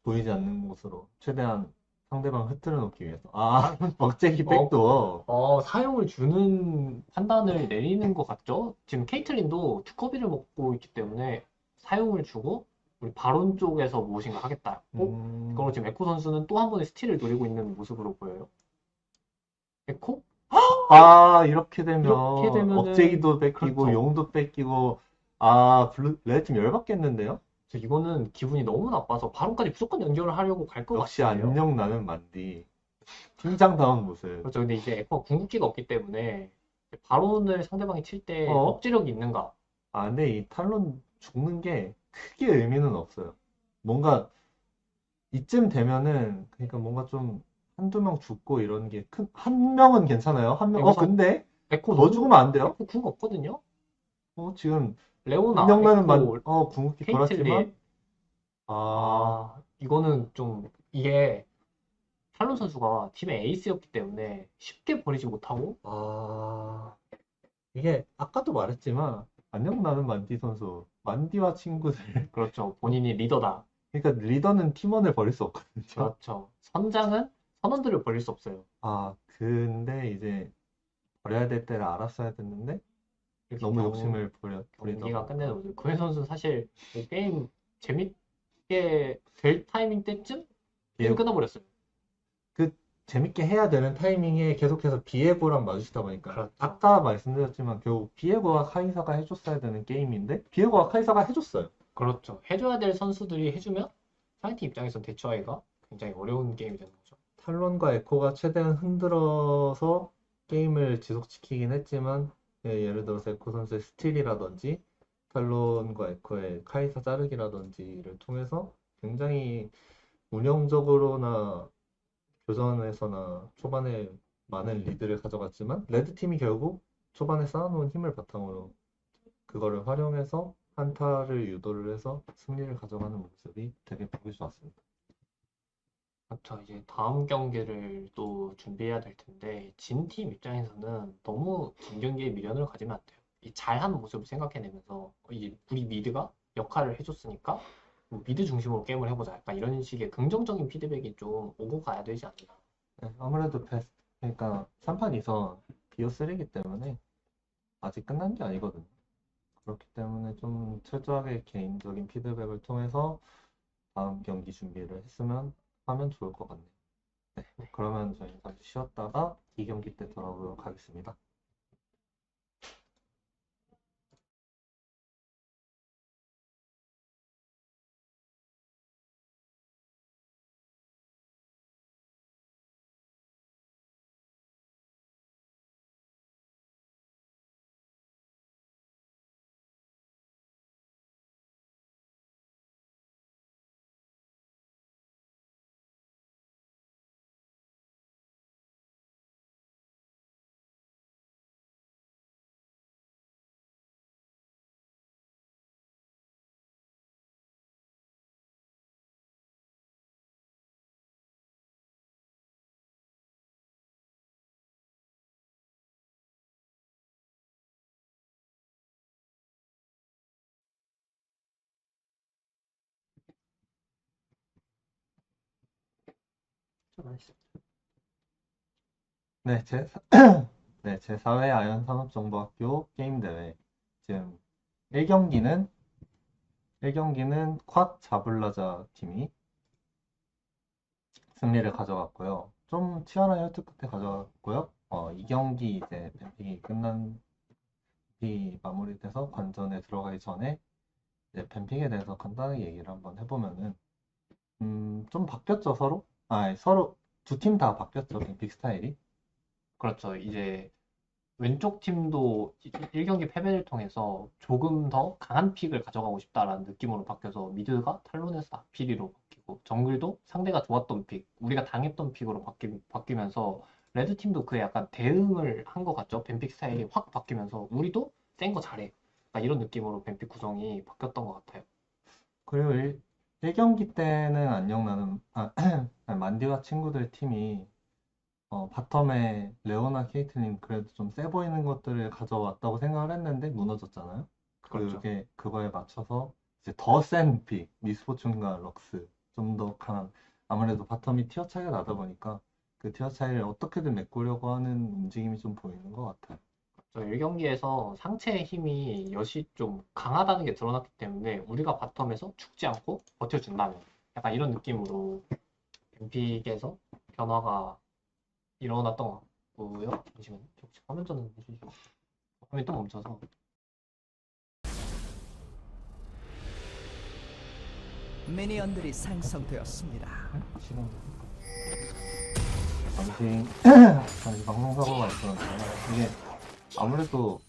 보이지 않는 곳으로 최대한 상대방을 흐트러 놓기 위해서. 아, 억제기 어, 백도어. 사용을 주는 판단을 내리는 것 같죠? 지금 케이틀린도 두꺼비를 먹고 있기 때문에 사용을 주고 우리 바론 쪽에서 무엇인가 하겠다. 그리고 음, 지금 에코 선수는 또 한 번의 스틸을 노리고 있는 모습으로 보여요. 에코? 이렇게 되면 이렇게 되면은 억제기도 뺏기고 그렇죠. 용도 뺏기고 레드팀 열받겠는데요? 그래서 이거는 기분이 너무 나빠서 바론까지 무조건 연결을 하려고 갈 것 역시 같은데요. 안녕 나는 만디. 팀장다운 모습. 그렇죠. 근데 이제 에코가 궁극기가 없기 때문에 바론을 상대방이 칠 때 어? 억지력이 있는가? 근데 이 탈론 죽는 게 크게 의미는 없어요. 뭔가 이쯤 되면은 그러니까 뭔가 좀 한두 명 죽고 이런 게 한 명은 괜찮아요. 한 명. 여기서 근데 에코 더 너무 죽으면 안 돼요? 에코 궁 없거든요. 지금 레오나, 안녕나는 에코, 궁극기 케이틀린. 돌았지만 아, 이거는 좀 이게 탈론 선수가 팀의 에이스였기 때문에 쉽게 버리지 못하고 아, 이게 아까도 말했지만 안녕나는 만디 선수 만디와 친구들 그렇죠. 본인이 리더다. 그러니까 리더는 팀원을 버릴 수 없거든요. 그렇죠. 선장은 선원들을 버릴 수 없어요. 근데 이제 버려야 될 때를 알았어야 됐는데 이렇게 너무 욕심을 부리다 경기가 끝내는 보니까 거죠. 그의 선수는 사실 이 게임 재밌게 될 타이밍 때쯤 게임이 비에 끝나버렸어요. 그 재밌게 해야 되는 타이밍에 계속해서 비에고랑 마주치다 보니까 그렇죠. 아까 말씀드렸지만 결국 비에고와 카이사가 해줬어야 되는 게임인데 비에고와 카이사가 해줬어요. 그렇죠. 해줘야 될 선수들이 해주면 상대팀 입장에선 대처하기가 굉장히 어려운 게임이 되는 거죠. 탈론과 에코가 최대한 흔들어서 게임을 지속시키긴 했지만 예를 들어서 에코 선수의 스틸이라든지 탈론과 에코의 카이사 자르기라든지를 통해서 굉장히 운영적으로나 교전에서나 초반에 많은 리드를 가져갔지만 레드팀이 결국 초반에 쌓아놓은 힘을 바탕으로 그거를 활용해서 한타를 유도를 해서 승리를 가져가는 모습이 되게 보기 좋았습니다. 그렇죠. 이제 다음 경기를 또 준비해야 될 텐데, 진 팀 입장에서는 너무 진 경기에 미련을 가지면 안 돼요. 이 잘한 모습을 생각해내면서, 이제 우리 미드가 역할을 해줬으니까, 뭐 미드 중심으로 게임을 해보자. 약간 이런 식의 긍정적인 피드백이 좀 오고 가야 되지 않나. 네, 아무래도 그러니까 3판 2선 BO3이기 때문에 아직 끝난 게 아니거든요. 그렇기 때문에 좀 철저하게 개인적인 피드백을 통해서 다음 경기 준비를 했으면 하면 좋을 것 같네요. 네, 그러면 저희 잠시 쉬었다가 이 경기 때 돌아오도록 하겠습니다. 네, 네, 제4회 아현산업정보학교 게임대회. 지금 1경기는 콱 자블라자 팀이 승리를 가져갔고요. 좀 치열한 혈투 끝에 가져갔고요. 2경기 이제 뱀픽이 마무리돼서 관전에 들어가기 전에 이제 뱀픽에 대해서 간단하게 얘기를 한번 해보면은 좀 바뀌었죠, 서로? 서로 두 팀 다 바뀌었죠, 뱀픽 스타일이. 그렇죠. 이제 왼쪽 팀도 1경기 패배를 통해서 조금 더 강한 픽을 가져가고 싶다라는 느낌으로 바뀌어서 미드가 탈론에서 나피리로 바뀌고 정글도 상대가 좋았던 픽, 우리가 당했던 픽으로 바뀌면서 레드 팀도 그에 약간 대응을 한 것 같죠. 뱀픽 스타일이 확 바뀌면서 우리도 센 거 잘해. 약간 이런 느낌으로 뱀픽 구성이 바뀌었던 것 같아요. 그리고 1경기 때는 안녕 나는 만디와 친구들 팀이 바텀에 레오나 케이틀린 그래도 좀 세 보이는 것들을 가져왔다고 생각을 했는데 무너졌잖아요. 그렇죠. 그거에 맞춰서 이제 더 센 픽, 미스포춘과 럭스 좀 더 강한 아무래도 바텀이 티어 차이가 나다 보니까 그 티어 차이를 어떻게든 메꾸려고 하는 움직임이 좀 보이는 것 같아요. 저 1경기에서 상체의 힘이 여시 좀 강하다는 게 드러났기 때문에 우리가 바텀에서 죽지 않고 버텨준다면 약간 이런 느낌으로 뱀픽에서 변화가 일어났던 것 같고요. 잠시만요. 혹시 화면 전환 해주시죠. 화면이 또 멈춰서. 미니언들이 생성되었습니다. 지금 잠시 방송 사고가 있었는데 이게 아무래도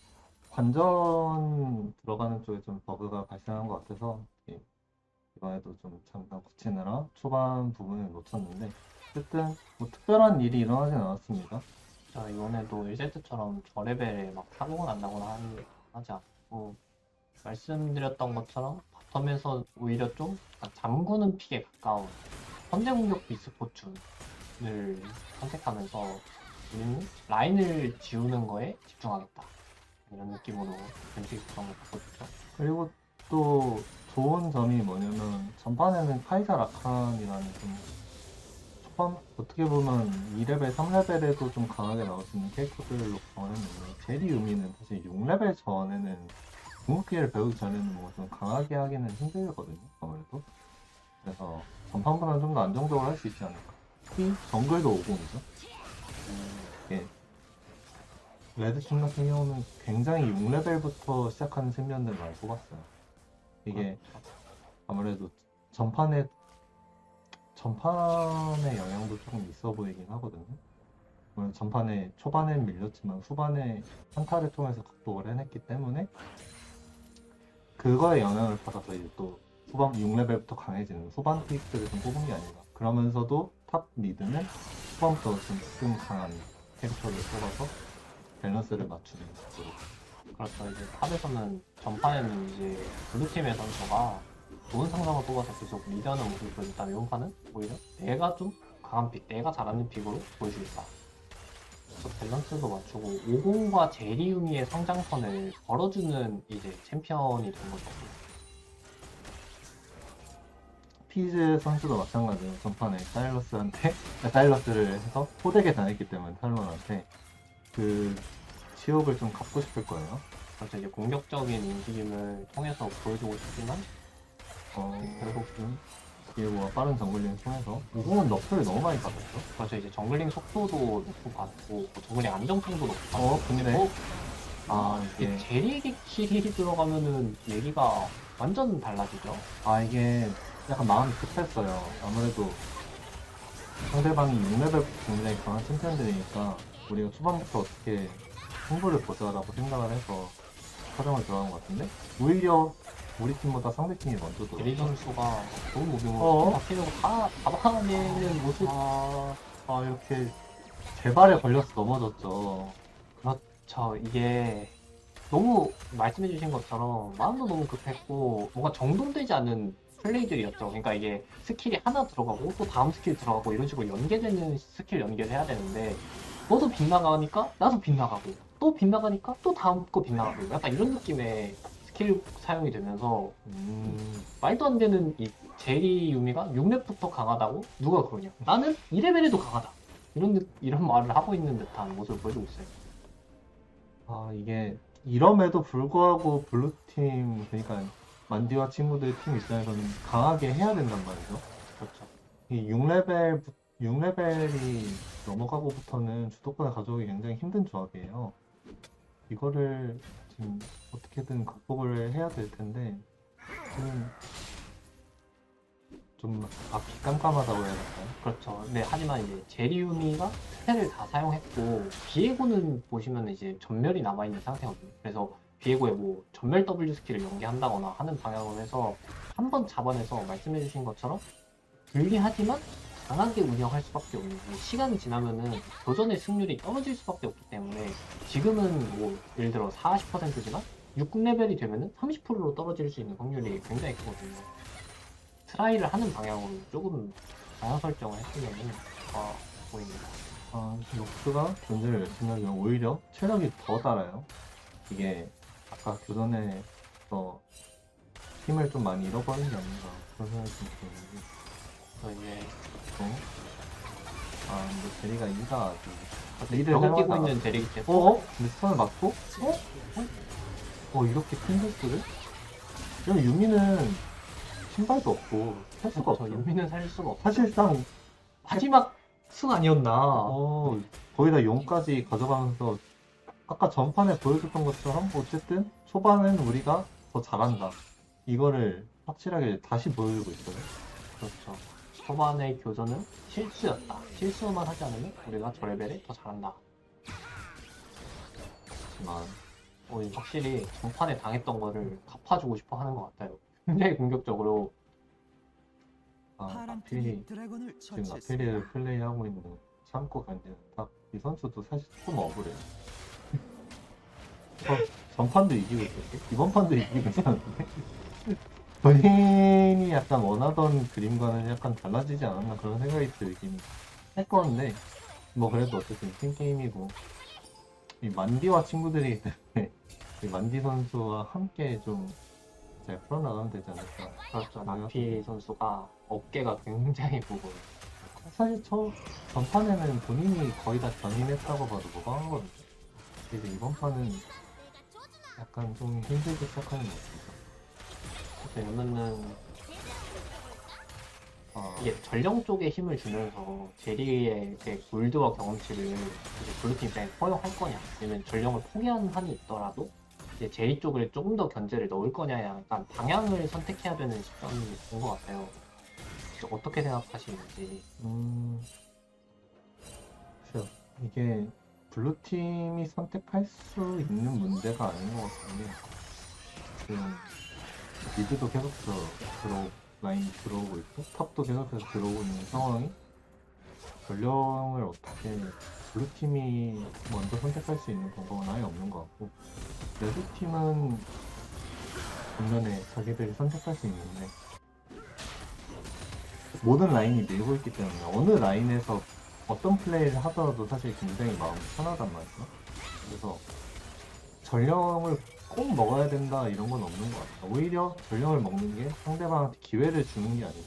관전 들어가는 쪽에 좀 버그가 발생한 것 같아서 이번에도 좀 잠깐 고치느라 초반 부분을 놓쳤는데 어쨌든 뭐 특별한 일이 일어나진 않았습니다. 자, 이번에도 1세트처럼 저레벨에 막 사고가 난다거나 하지 않고 말씀드렸던 것처럼 바텀에서 오히려 좀 약간 잠그는 픽에 가까운 선제공격 비스포춘을 선택하면서 우리는 라인을 지우는 거에 집중하겠다. 이런 느낌으로 뱀픽 구성을 바꿔줬죠. 그리고 또 좋은 점이 뭐냐면 전반에는 카이사 라칸이라는 좀 초반 어떻게 보면 2레벨, 3레벨에도 좀 강하게 나올 수 있는 캐릭터들로 구성을 했는데 제리 유미는 사실 6레벨 전에는 궁극기를 배우기 전에는 뭔가 좀 강하게 하기는 힘들거든요, 아무래도. 그래서 전판보다는 좀 더 안정적으로 할 수 있지 않을까. 특히 정글도 50이죠. 예. 레드팀 같은 경우는 굉장히 6레벨부터 시작하는 챔피언들 많이 뽑았어요. 이게 아무래도 전판의 영향도 조금 있어 보이긴 하거든요. 물론 전판에 초반엔 밀렸지만 후반에 한타를 통해서 극복을 해냈기 때문에 그거에 영향을 받아서 이제 또 후반 6레벨부터 강해지는 후반 픽들을 좀 뽑은 게 아닌가. 그러면서도 탑 미드는 후반부터 좀 강한 캐릭터를 뽑아서 밸런스를 맞추는 식으로. 그렇죠. 이제 탑에서는 전판에는 이제 블루팀의 선수가 좋은 상성을 뽑아서 계속 리드하는 모습을 보여줬다면 이번 판은 오히려 내가 좀 강한 픽, 내가 잘하는 픽으로 보여주겠다. 그래서 밸런스도 맞추고 50과 제리우미의 성장선을 걸어주는 이제 챔피언이 된 거죠. 피즈 선수도 마찬가지예요. 전판에 사일러스를 해서 호되게 당했기 때문에 탈론한테 그 치욕을 좀 갚고 싶을 거예요. 그래서 이제 공격적인 움직임을 통해서 보여주고 싶지만 결국은 기회와 빠른 정글링을 통해서 우공은 너프를 너무 많이 받았죠. 그래서 이제 정글링 속도도 높고 받고 정글링 안정성도 높고 받고 근데 이게 제리 킬이 들어가면은 얘기가 완전 달라지죠. 이게 약간 마음이 급했어요. 아무래도 상대방이 6레벨부터 굉장히 강한 챔피언들이니까 우리가 초반부터 어떻게 승부를 보자라고 생각을 해서 사정을 들어간 것 같은데 오히려 우리 팀보다 상대 팀이 먼저 제리 들어왔죠. 선수가 좋은 무빙으로 바뀌려고 다 잡아내는 모습. 이렇게 제 발에 걸려서 넘어졌죠. 그렇죠. 이게 너무 말씀해주신 것처럼 마음도 너무 급했고 뭔가 정돈되지 않는 플레이들이었죠. 그러니까 이게 스킬이 하나 들어가고 또 다음 스킬 들어가고 이런 식으로 연계되는 스킬 연결해야 되는데 너도 빗나가니까 나도 빗나가고 또 빗나가니까 또 다음 거 빗나가고 약간 이런 느낌의 스킬 사용이 되면서 말도 안 되는 이 제리 유미가 6렙부터 강하다고? 누가 그러냐? 나는 2레벨에도 강하다. 이런 말을 하고 있는 듯한 모습을 보여주고 있어요. 아, 이게 이럼에도 불구하고 블루팀, 그러니까 만디와 친구들 팀 입장에서는 강하게 해야 된단 말이죠. 그렇죠. 이 6레벨이 넘어가고부터는 주도권을 가져오기 굉장히 힘든 조합이에요. 이거를 지금 어떻게든 극복을 해야 될 텐데, 좀 앞이 깜깜하다고 해야 될까요? 그렇죠. 근데 하지만 이제 제리유미가 스펠을 다 사용했고 비에고는 보시면 이제 전멸이 남아있는 상태거든요. 그래서 비에고의 뭐 전멸 W 스킬을 연계한다거나 하는 방향으로 해서 한번 잡아내서 말씀해주신 것처럼 불리하지만 강하게 운영할 수밖에 없는 게 시간이 지나면은 도전의 승률이 떨어질 수밖에 없기 때문에 지금은 뭐 예를 들어 40%지만 6레벨이 되면은 30%로 떨어질 수 있는 확률이 굉장히 크거든요. 트라이를 하는 방향으로 조금 방향 설정을 했으면은 좋아 보입니다. 녹스가 견제를 열심히 하면 오히려 체력이 더 달아요. 이게 아까 교전에서 힘을 좀 많이 잃어버린 게 아닌가 그런 생각이 좀 드는데, 그래서 이제 근데 제리가 2가 아주 벽을 끼고 있는 제리기 때문에 근데 스턴을 맞고? 이렇게 큰 실수를? 그럼 유미는 신발도 없고 할 수가 저 없어. 유미는 살릴 수가 없어. 사실상 마지막 승 아니었나? 거의 다 용까지 가져가면서 아까 전판에 보여줬던 것처럼 어쨌든 초반은 우리가 더 잘한다. 이거를 확실하게 다시 보여주고 있어요. 그렇죠. 초반의 교전은 실수였다. 실수만 하지 않으면 우리가 저 레벨에 더 잘한다. 하지만 확실히 전판에 당했던 거를 갚아주고 싶어 하는 것 같아요. 굉장히 공격적으로. 파란 아필이 팀이 드래곤을 지금 처치했습니다. 아필이를 플레이하고 있는 참고 견디는 이 선수도 사실 조금 억울해요. 전판도 이기고 있었고 이번 판도 이기고 있었는데 본인이 약간 원하던 그림과는 약간 달라지지 않았나 그런 생각이 들긴 했건데, 뭐 그래도 어쨌든 팀게임이고 이 만디와 친구들이기 때문에 이 만디 선수와 함께 좀 잘 풀어나가면 되지 않을까. 그렇죠. 나피 선수가 어깨가 굉장히 무거워요. 사실 전판에는 본인이 거의 다 견인했다고 봐도 무방하거든요. 그래서 이번 판은 약간 좀 힘들게 시작하는 것 같아요. 왜냐면은 이게 전령 쪽에 힘을 주면서 제리의 그 골드와 경험치를 이제 블루팀 입장에 허용할 거냐, 아니면 전령을 포기하는 한이 있더라도 이제 제리 쪽을 조금 더 견제를 넣을 거냐, 약간 방향을 선택해야 되는 시점이 온 것 같아요. 어떻게 생각하시는지. 글쎄요. 이게 블루팀이 선택할 수 있는 문제가 아닌 것 같은데, 지금 미드도 계속해서 라인 들어오고 있고 탑도 계속해서 들어오고 있는 상황이 전령을 어떻게 블루팀이 먼저 선택할 수 있는 방법은 아예 없는 것 같고, 레드팀은 반면에 자기들이 선택할 수 있는데 모든 라인이 밀고 있기 때문에 어느 라인에서 어떤 플레이를 하더라도 사실 굉장히 마음이 편하단 말이죠. 그래서 전령을 꼭 먹어야 된다 이런 건 없는 것 같아요. 오히려 전령을 먹는 게 상대방한테 기회를 주는 게 아니고,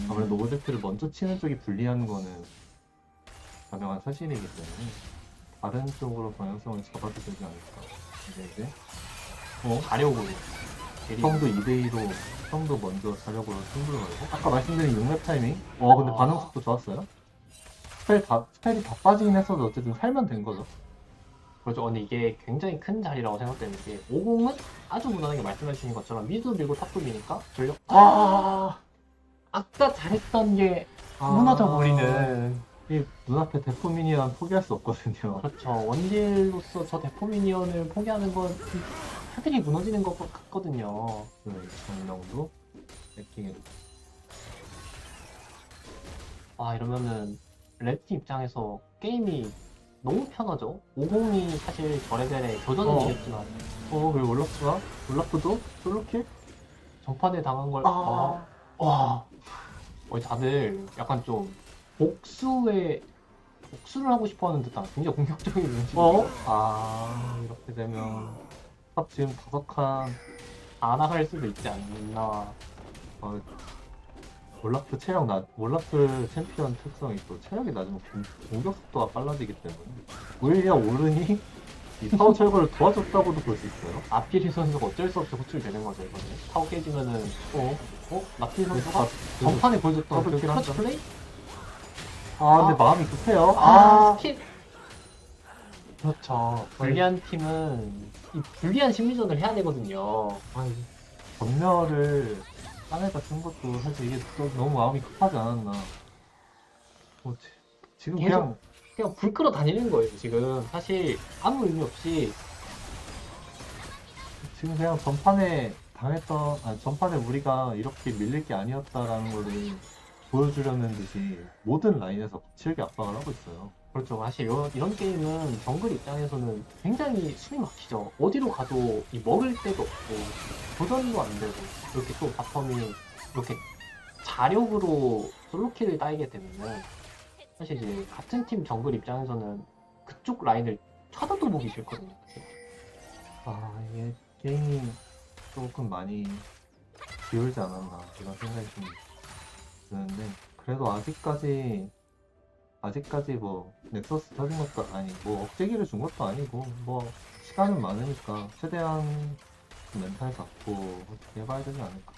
아무래도 오브젝트를 먼저 치는 쪽이 불리한 거는 분명한 사실이기 때문에 다른 쪽으로 방향성을 잡아도 되지 않을까. 근데 이제 가려고 제리. 성도 2대2로 성도 먼저 자력으로 승부를 걸고, 아까 말씀드린 6렙 타이밍 근데 반응 속도 좋았어요. 스펠이 다 빠지긴 했어도 어쨌든 살면 된 거죠. 그렇죠. 근데 이게 굉장히 큰 자리라고 생각되는 게 50은 아주 무난하게 말씀해 주신 것처럼 미드도 밀고 탑도 미니까 전력 아까 잘했던 게 무너져 버리는. 이 눈앞에 대포 미니언 포기할 수 없거든요. 그렇죠. 원딜로서 저 대포 미니언을 포기하는 건 하늘이 무너지는 것 같거든요. 전령도 뺏기게. 이러면은 레드팀 입장에서 게임이 너무 편하죠. 50이 사실 저 레벨에 교전은 이겼지만 그리고 올라프도 솔로킬? 전판에 당한 걸 다들 약간 좀 복수를 하고 싶어하는 듯한 굉장히 공격적인 움직임. 이렇게 되면 탑 지금 5칸 다 나갈 수도 있지 않나. 아, 올라프 챔피언 특성이 또 체력이 낮으면 공격 속도가 빨라지기 때문에 오히려 오른이 이 타워 철거를 도와줬다고도 볼 수 있어요. 아피리 선수가 어쩔 수 없이 호출되는 거죠, 이거는. 타워 깨지면은, 나피리 선수가 그 전판에 보여줬던 그 더블킬 클러치 한다. 플레이? 아, 근데 마음이 급해요. 스킬! 그렇죠. 불리한 팀은 이 불리한 심리전을 해야 되거든요. 아니, 전멸을 딴에다 쓴 것도 사실 이게 또 너무 마음이 급하지 않았나. 지금 계속 그냥 불 끌어 다니는 거예요, 지금. 사실 아무 의미 없이. 지금 그냥 전판에 전판에 우리가 이렇게 밀릴 게 아니었다라는 거를 보여주려는 듯이 모든 라인에서 거칠게 압박을 하고 있어요. 그렇죠. 사실 이런 게임은 정글 입장에서는 굉장히 숨이 막히죠. 어디로 가도 이 먹을 데도 없고 도전도 안 되고 이렇게 또 바텀이 이렇게 자력으로 솔로킬을 따이게 되면은 사실 이제 같은 팀 정글 입장에서는 그쪽 라인을 쳐다도 보기 싫거든요. 이게 게임이 조금 많이 기울지 않았나 이런 생각이 좀 드는데 그래도 아직까지 뭐 넥서스 터진 것도 아니고 뭐 억제기를 준 것도 아니고 뭐 시간은 많으니까 최대한 멘탈 잡고 어떻게 해봐야 되지 않을까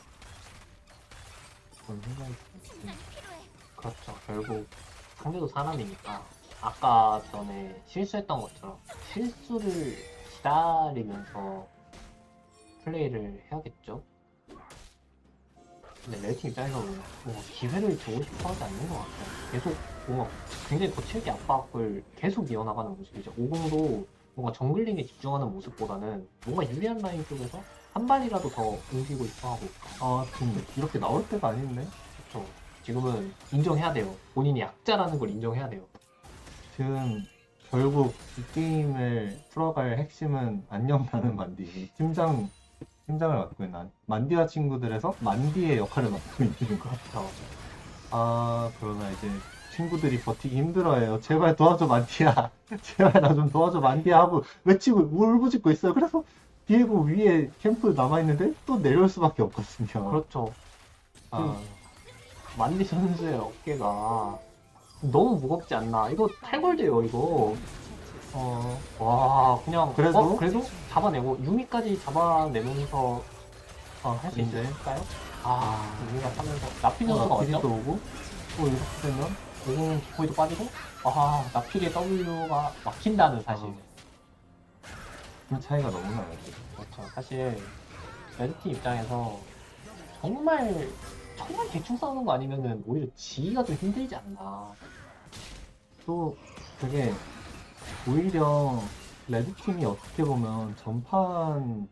그런 생각이 듭니다. 그렇죠. 결국 상대도 사람이니까 아까 전에 실수했던 것처럼 실수를 기다리면서 플레이를 해야겠죠. 근데 레이팅 입장에서는 뭔가 기회를 주고 싶어 하지 않는 것 같아요. 계속 뭔가 굉장히 거칠게 압박을 계속 이어나가는 모습이죠. 오공도 뭔가 정글링에 집중하는 모습보다는 뭔가 유리한 라인 쪽에서 한 발이라도 더 옮기고 싶어 하고. 지금 이렇게 나올 때가 아닌데 그렇죠. 지금은 인정해야 돼요. 본인이 약자라는 걸 인정해야 돼요. 지금 결국 이 게임을 풀어갈 핵심은 안녕 나는 만디 팀장을 맡고 있는 만디와 친구들에서 만디의 역할을 맡고 있는 것 같아요. 그러나 이제 친구들이 버티기 힘들어해요. 제발 도와줘 만디야. 제발 나 좀 도와줘 만디야 하고 외치고 울부짖고 있어요. 그래서 디에고 위에 캠프 남아있는데 또 내려올 수밖에 없거든요. 그렇죠. 아, 만디 선수의 어깨가 너무 무겁지 않나? 이거 탈골돼요, 이거. 와, 그냥 그래도 잡아내고 유미까지 잡아내면서 할 수 이제 있을까요? 유미가 타면서 나필 선수가 나필이 또 왔죠? 오고 또 이렇게 되면 오공 기포이도 빠지고 나필의 W가 막힌다는 사실. 힘 차이가 너무 나요. 지금. 그렇죠. 사실 레드팀 입장에서 정말 대충 싸우는 거 아니면은 오히려 지기가 좀 힘들지 않나. 또 되게 오히려 레드팀이 어떻게 보면 전판의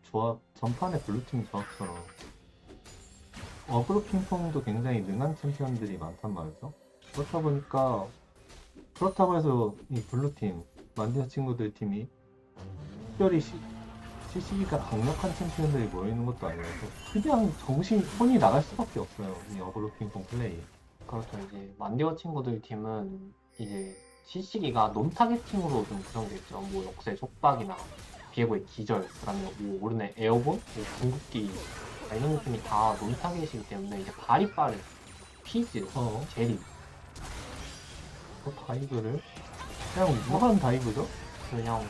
블루팀 조합처럼 어그로 핑퐁도 굉장히 능한 챔피언들이 많단 말이죠. 그렇다고 해서 이 블루팀, 만디아 친구들 팀이 특별히 CC기가 강력한 챔피언들이 모여있는 것도 아니라서 그냥 손이 나갈 수밖에 없어요. 이 어그로 핑퐁 플레이. 그렇죠. 이제 만디어 친구들 팀은 이제 CC기가 논타겟팅으로 좀 구성되어 있죠. 뭐 역세 속박이나 비에고의 기절, 그다음에 뭐 오른의 에어본, 뭐 궁극기 이런 느낌이 다 논타겟이기 때문에 이제 발이 빠른 피즈, 제리 다이브를 그냥 무한 다이브죠? 그냥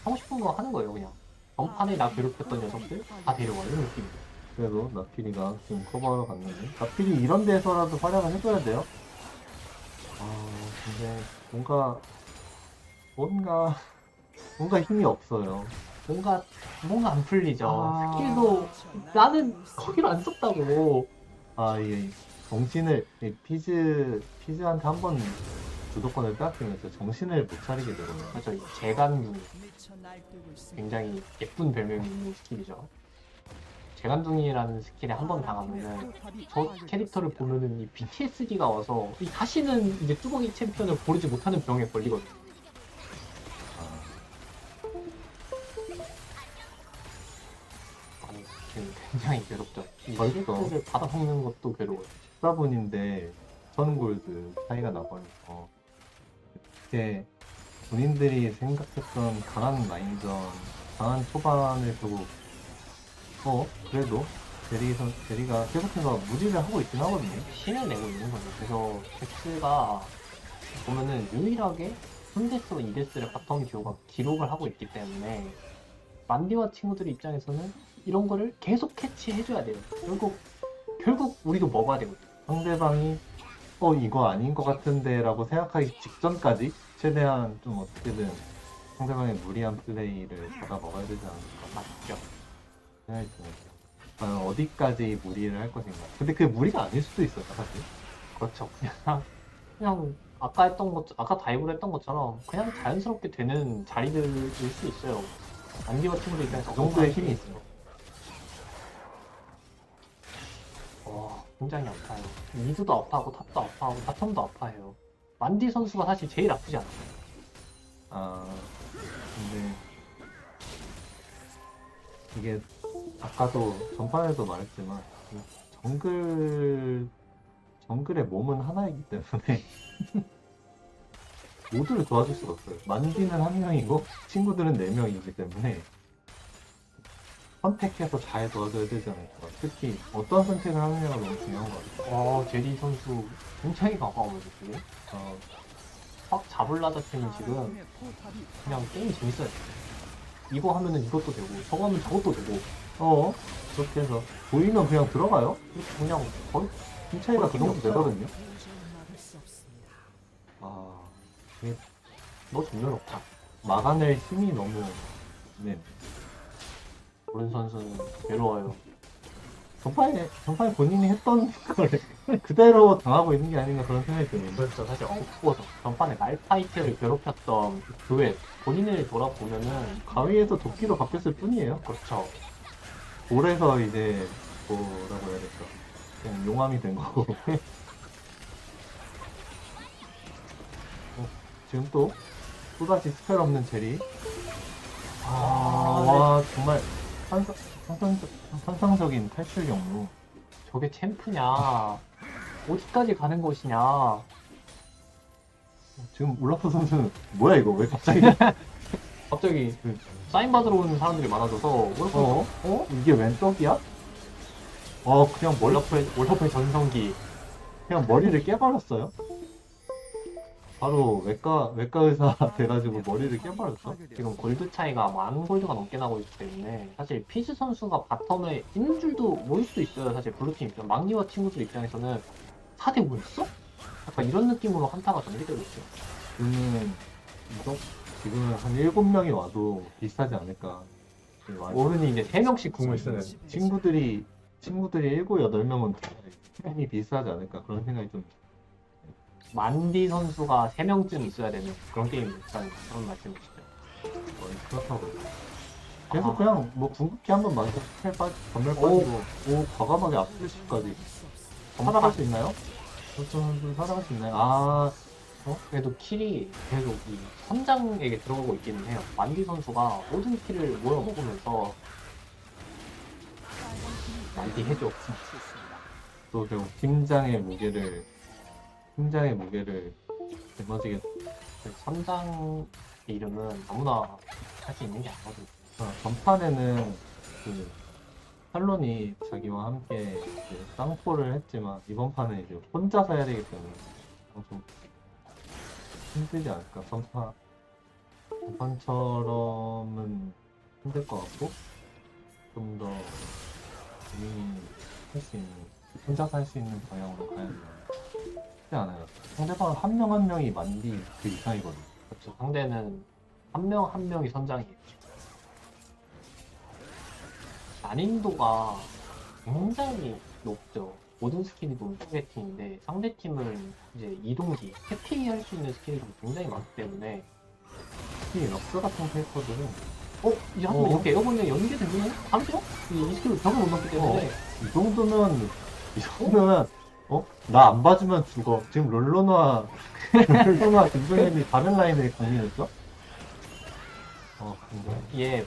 하고 싶은 거 하는 거예요. 그냥 전판에 나 괴롭혔던 녀석들 다 데려와 이런 느낌이죠. 그래도 나필이가 지금 커버하러 갔는데 나필이 이런 데서라도 활약을 해줘야 돼요. 근데 뭔가 힘이 없어요. 뭔가 안 풀리죠. 아. 스킬도 나는 거기로 안 썼다고. 이게 이 피즈한테 한번 주도권을 빼앗기면 진짜 정신을 못 차리게 되거든요. 그렇죠. 이 재간둥이 미쳐 날뛰고 있습니다. 굉장히 예쁜 별명이 있는 스킬이죠. 재간둥이라는 스킬에 한 번 당하면은 저 캐릭터를 보면은 이 PTSD가 와서 다시는 이제 뚜벅이 챔피언을 고르지 못하는 병에 걸리거든요. 지금 굉장히 괴롭죠. 이 벌써. 실수를 받아먹는 것도 괴로워요. 14분인데 전골드 차이가 나버려서 이렇게 본인들이 생각했던 강한 라인전, 강한 초반을 결국 그래도 제리가 계속해서 무리를 하고 있긴 하거든요. 신을 내고 있는 거죠. 그래서 잭스가 보면은 유일하게 3데스와 2데스를 바텀 듀오가 기록을 하고 있기 때문에 만디와 친구들 입장에서는 이런 거를 계속 캐치해줘야 돼요. 결국 우리도 먹어야 되거든요. 상대방이 이거 아닌 것 같은데 라고 생각하기 직전까지 최대한 좀 어떻게든 상대방의 무리한 플레이를 받아 먹어야 되지 않을까 맞죠? 생각이 듭니다. 과연 어디까지 무리를 할 것인가. 근데 그게 무리가 아닐 수도 있어요, 사실. 그렇죠. 그냥 아까 다이브를 했던 것처럼 그냥 자연스럽게 되는 자리들일 수 있어요. 만디와 친구들 입장에서 그 정도의 힘이 있어요. 굉장히 아파요. 미드도 아파하고 탑도 아파하고 바텀도 아파해요. 만디 선수가 사실 제일 아프지 않아요? 아, 근데 이게 아까도 전판에도 말했지만 정글의 몸은 하나이기 때문에 모두를 도와줄 수가 없어요. 만디는 한 명이고 친구들은 네 명이기 때문에 선택해서 잘 도와줘야 되지 않을까. 특히 어떤 선택을 하느냐가 너무 중요한 것 같아요. 제리 선수 굉장히 가까워요, 지금. 어, 확 잡을라다 치면 지금 그냥 게임이 재밌어요. 이거 하면은 이것도 되고, 저거 하면 저것도 되고, 그렇게 해서 보이면 그냥 들어가요. 그냥 거의 힘 차이가 그 정도 되거든요. 막을 수 없습니다. 아, 이게 너 전면 없다. 막아낼 힘이 너무 네. 오른 선수는 괴로워요. 전판에 본인이 했던 걸 그대로 당하고 있는 게 아닌가 그런 생각이 드는데. 그렇죠. 사실 엎고서 전판에 말파이트를 괴롭혔던 그외 본인을 돌아보면은 가위에서 도끼로 바뀌었을 뿐이에요. 그렇죠. 돌에서 이제 뭐라고 해야 될까? 그냥 용암이 된 거고. 지금 또다시 스펠 없는 제리. 와 정말 환상적인 탈출 경로. 저게 챔프냐? 어디까지 가는 것이냐? 지금 울라프 선수는 뭐야 이거 왜 갑자기? 갑자기 사인 받으러 오는 사람들이 많아져서 이게 웬 떡이야? 그냥 월터프의 전성기. 그냥 머리를 깨버렸어요. 바로 외과 의사 돼가지고 머리를 깨버렸어. 지금 골드 차이가 만 골드가 넘게 나고 있기 때문에 사실 피즈 선수가 바텀에 있는 줄도 모를 수도 있어요. 사실 블루팀 입장, 막니와 친구들 입장에서는 4대 뭐였어? 약간 이런 느낌으로 한타가 전개되고 있어요. 지금은 한 7명이 와도 비슷하지 않을까. 오른이 이제 3명씩 궁을 쓰는. 친구들이 7, 8명은 힘이 비슷하지 않을까 그런 생각이 좀. 만디 선수가 3명쯤 있어야 되는 그런 게임이 있다는 그런 말씀이시죠. 그렇다고. 계속 아. 그냥 뭐 궁극기 한번 맞아서 전멸 빠지고 과감하게 앞플래시까지 살아갈 수 있나요? 선수 살아갈 수 있나요? 그래도 킬이 계속 이 선장에게 들어가고 있기는 해요. 만디 선수가 모든 킬을 모여 먹으면서 만디 해줘. 또 결국 팀장의 무게를 짊어지게. 선장의 이름은 아무나 할 수 있는 게 아니거든요. 전판에는 그 탈론이 자기와 함께 이제 쌍포를 했지만 이번 판은 이제 혼자서 해야 되기 때문에 좀 힘들지 않을까. 전판처럼은 힘들 것 같고 좀 더 본인이 할 수 있는 혼자서 할 수 있는 방향으로 가야 되나 쉽지 않아요. 상대방 한 명 한 명이 만디 그 이상이거든요. 그렇죠. 상대는 한 명 한 명이 선장이에요. 난이도가 굉장히 높죠. 모든 스킬이 높게팅인데 상대팀은 이제 이동기, 회피할 수 있는 스킬이 굉장히 많기 때문에 특히 럭스 같은 캐릭터들은 이제 한번 이렇게 에어본에 연계되면 감죠? 이 스킬을 벽을 못 넘기 때문에 이 정도면 나 안 봐주면 죽어. 지금 롤로나 김종현이 다른 라인에 강림했어? 근데 이게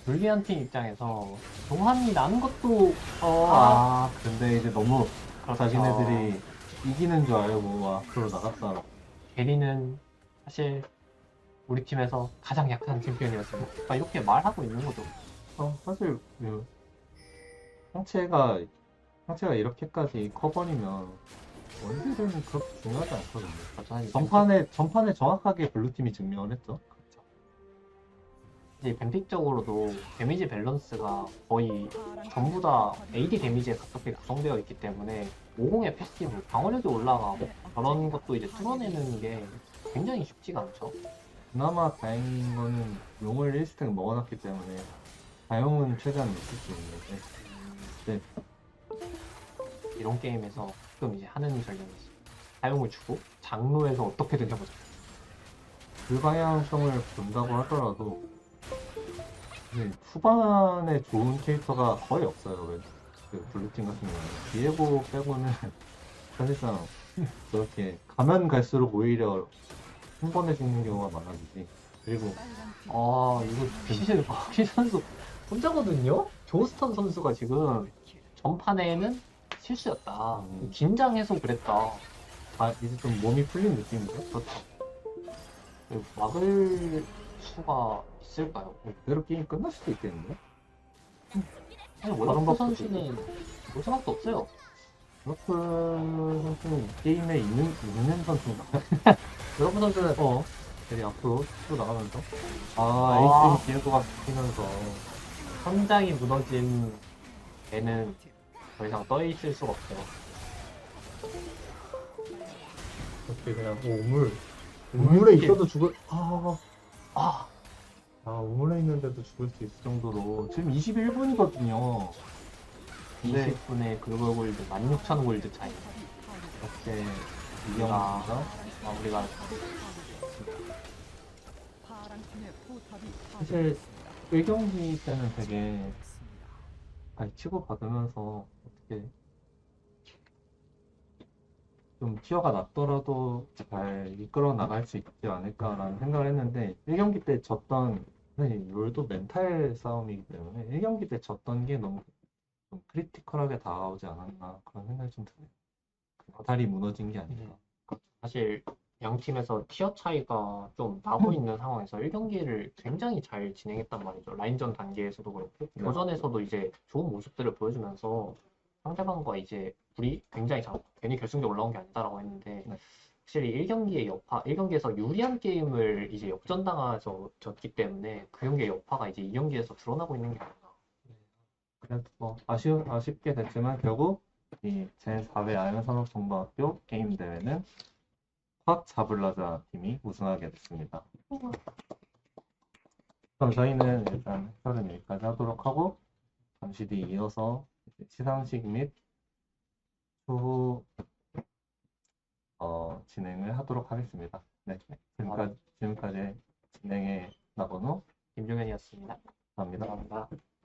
불리한 팀 입장에서 동환이 나는 것도 근데 이제 너무 그렇죠. 자기네들이 이기는 줄 알고 앞으로 나갔다. 게리는 사실 우리 팀에서 가장 약한 챔피언이었습니다. 이렇게 말하고 있는 거죠. 사실 상체가 이렇게까지 커버리면 원딜은 그렇게 중요하지 않거든요. 사실 전판에 정확하게 블루팀이 증명을 했죠. 이제 뱀픽적으로도 데미지 밸런스가 거의 전부 다 AD 데미지에 가깝게 구성되어 있기 때문에 50의 패시브 방어력이 올라가고 저런 것도 이제 뚫어내는 게 굉장히 쉽지가 않죠. 그나마 다행인 거는 용을 1스택 먹어놨기 때문에 다용은 최대한 있을 수 있는데 네, 이런 게임에서 가끔 이제 하는 전략이 있어요. 사용을 주고 장로에서 어떻게든 해보자. 그 방향성을 본다고 하더라도 후반에 좋은 캐릭터가 거의 없어요. 그 블루팀 같은 경우는 디에고 빼고는 사실상 그렇게 가면 갈수록 오히려 한 번에 죽는 경우가 많아지지. 그리고 아, 이거 사실 마키 선수 혼자거든요? 조스턴 선수가 지금 전판에는 실수였다. 음. 긴장해서 그랬다. 이제 좀 몸이 풀린 느낌이죠. 그렇죠. 막을 수가 있을까요? 그대로 게임 끝날 수도 있겠는데? 사실 다른 월드 방법도 선수는 볼 생각도 없어요. 그렇크 선수는 이 게임에 있는 선수인가요? 여러분 선수는 되게 앞으로 쭉 나가면서 아. 에이스 디에고가 바뀌면서 선장이 무너진 애는 더 이상 떠 있을 수가 없어요. 그렇게 그냥 우물에 있어도 죽을 아, 우물에 있는데도 죽을 수 있을 정도로 지금 21분이거든요. 네. 20분에 글로벌 골드 16,000 골드 차이. 이렇게 우리가 이경기가 우리가 사실 1경기 때는 되게 치고받으면서 어떻게 좀 티어가 낮더라도 잘 이끌어 나갈 수 있지 않을까라는 생각을 했는데 1경기 때 졌던 사실 롤도 멘탈 싸움이기 때문에 1경기 때 졌던 게 너무 좀 크리티컬하게 다가오지 않았나 그런 생각이 좀 드네요. 멘탈이 무너진 게 아닌가. 사실 양 팀에서 티어 차이가 좀 나고 있는 상황에서 1경기를 굉장히 잘 진행했단 말이죠. 라인전 단계에서도 그렇고 네. 교전에서도 이제 좋은 모습들을 보여주면서 상대방과 이제 우리 굉장히 잘 괜히 결승대 올라온 게 아니다라고 했는데 네. 확실히 1경기에서 유리한 게임을 이제 역전당해서 졌기 때문에 그 경기의 여파가 이제 2경기에서 드러나고 있는 게 아닌가. 그래도 뭐 아쉽게 됐지만 결국 이 제4회 아연산업정보학교 게임 대회는 확 자블라자 팀이 우승하게 됐습니다. 그럼 저희는 일단 해설은 여기까지 하도록 하고 잠시 뒤 이어서 시상식 및 추후 진행을 하도록 하겠습니다. 네, 지금까지 진행의 나건우 김종현이었습니다. 감사합니다. 감사합니다.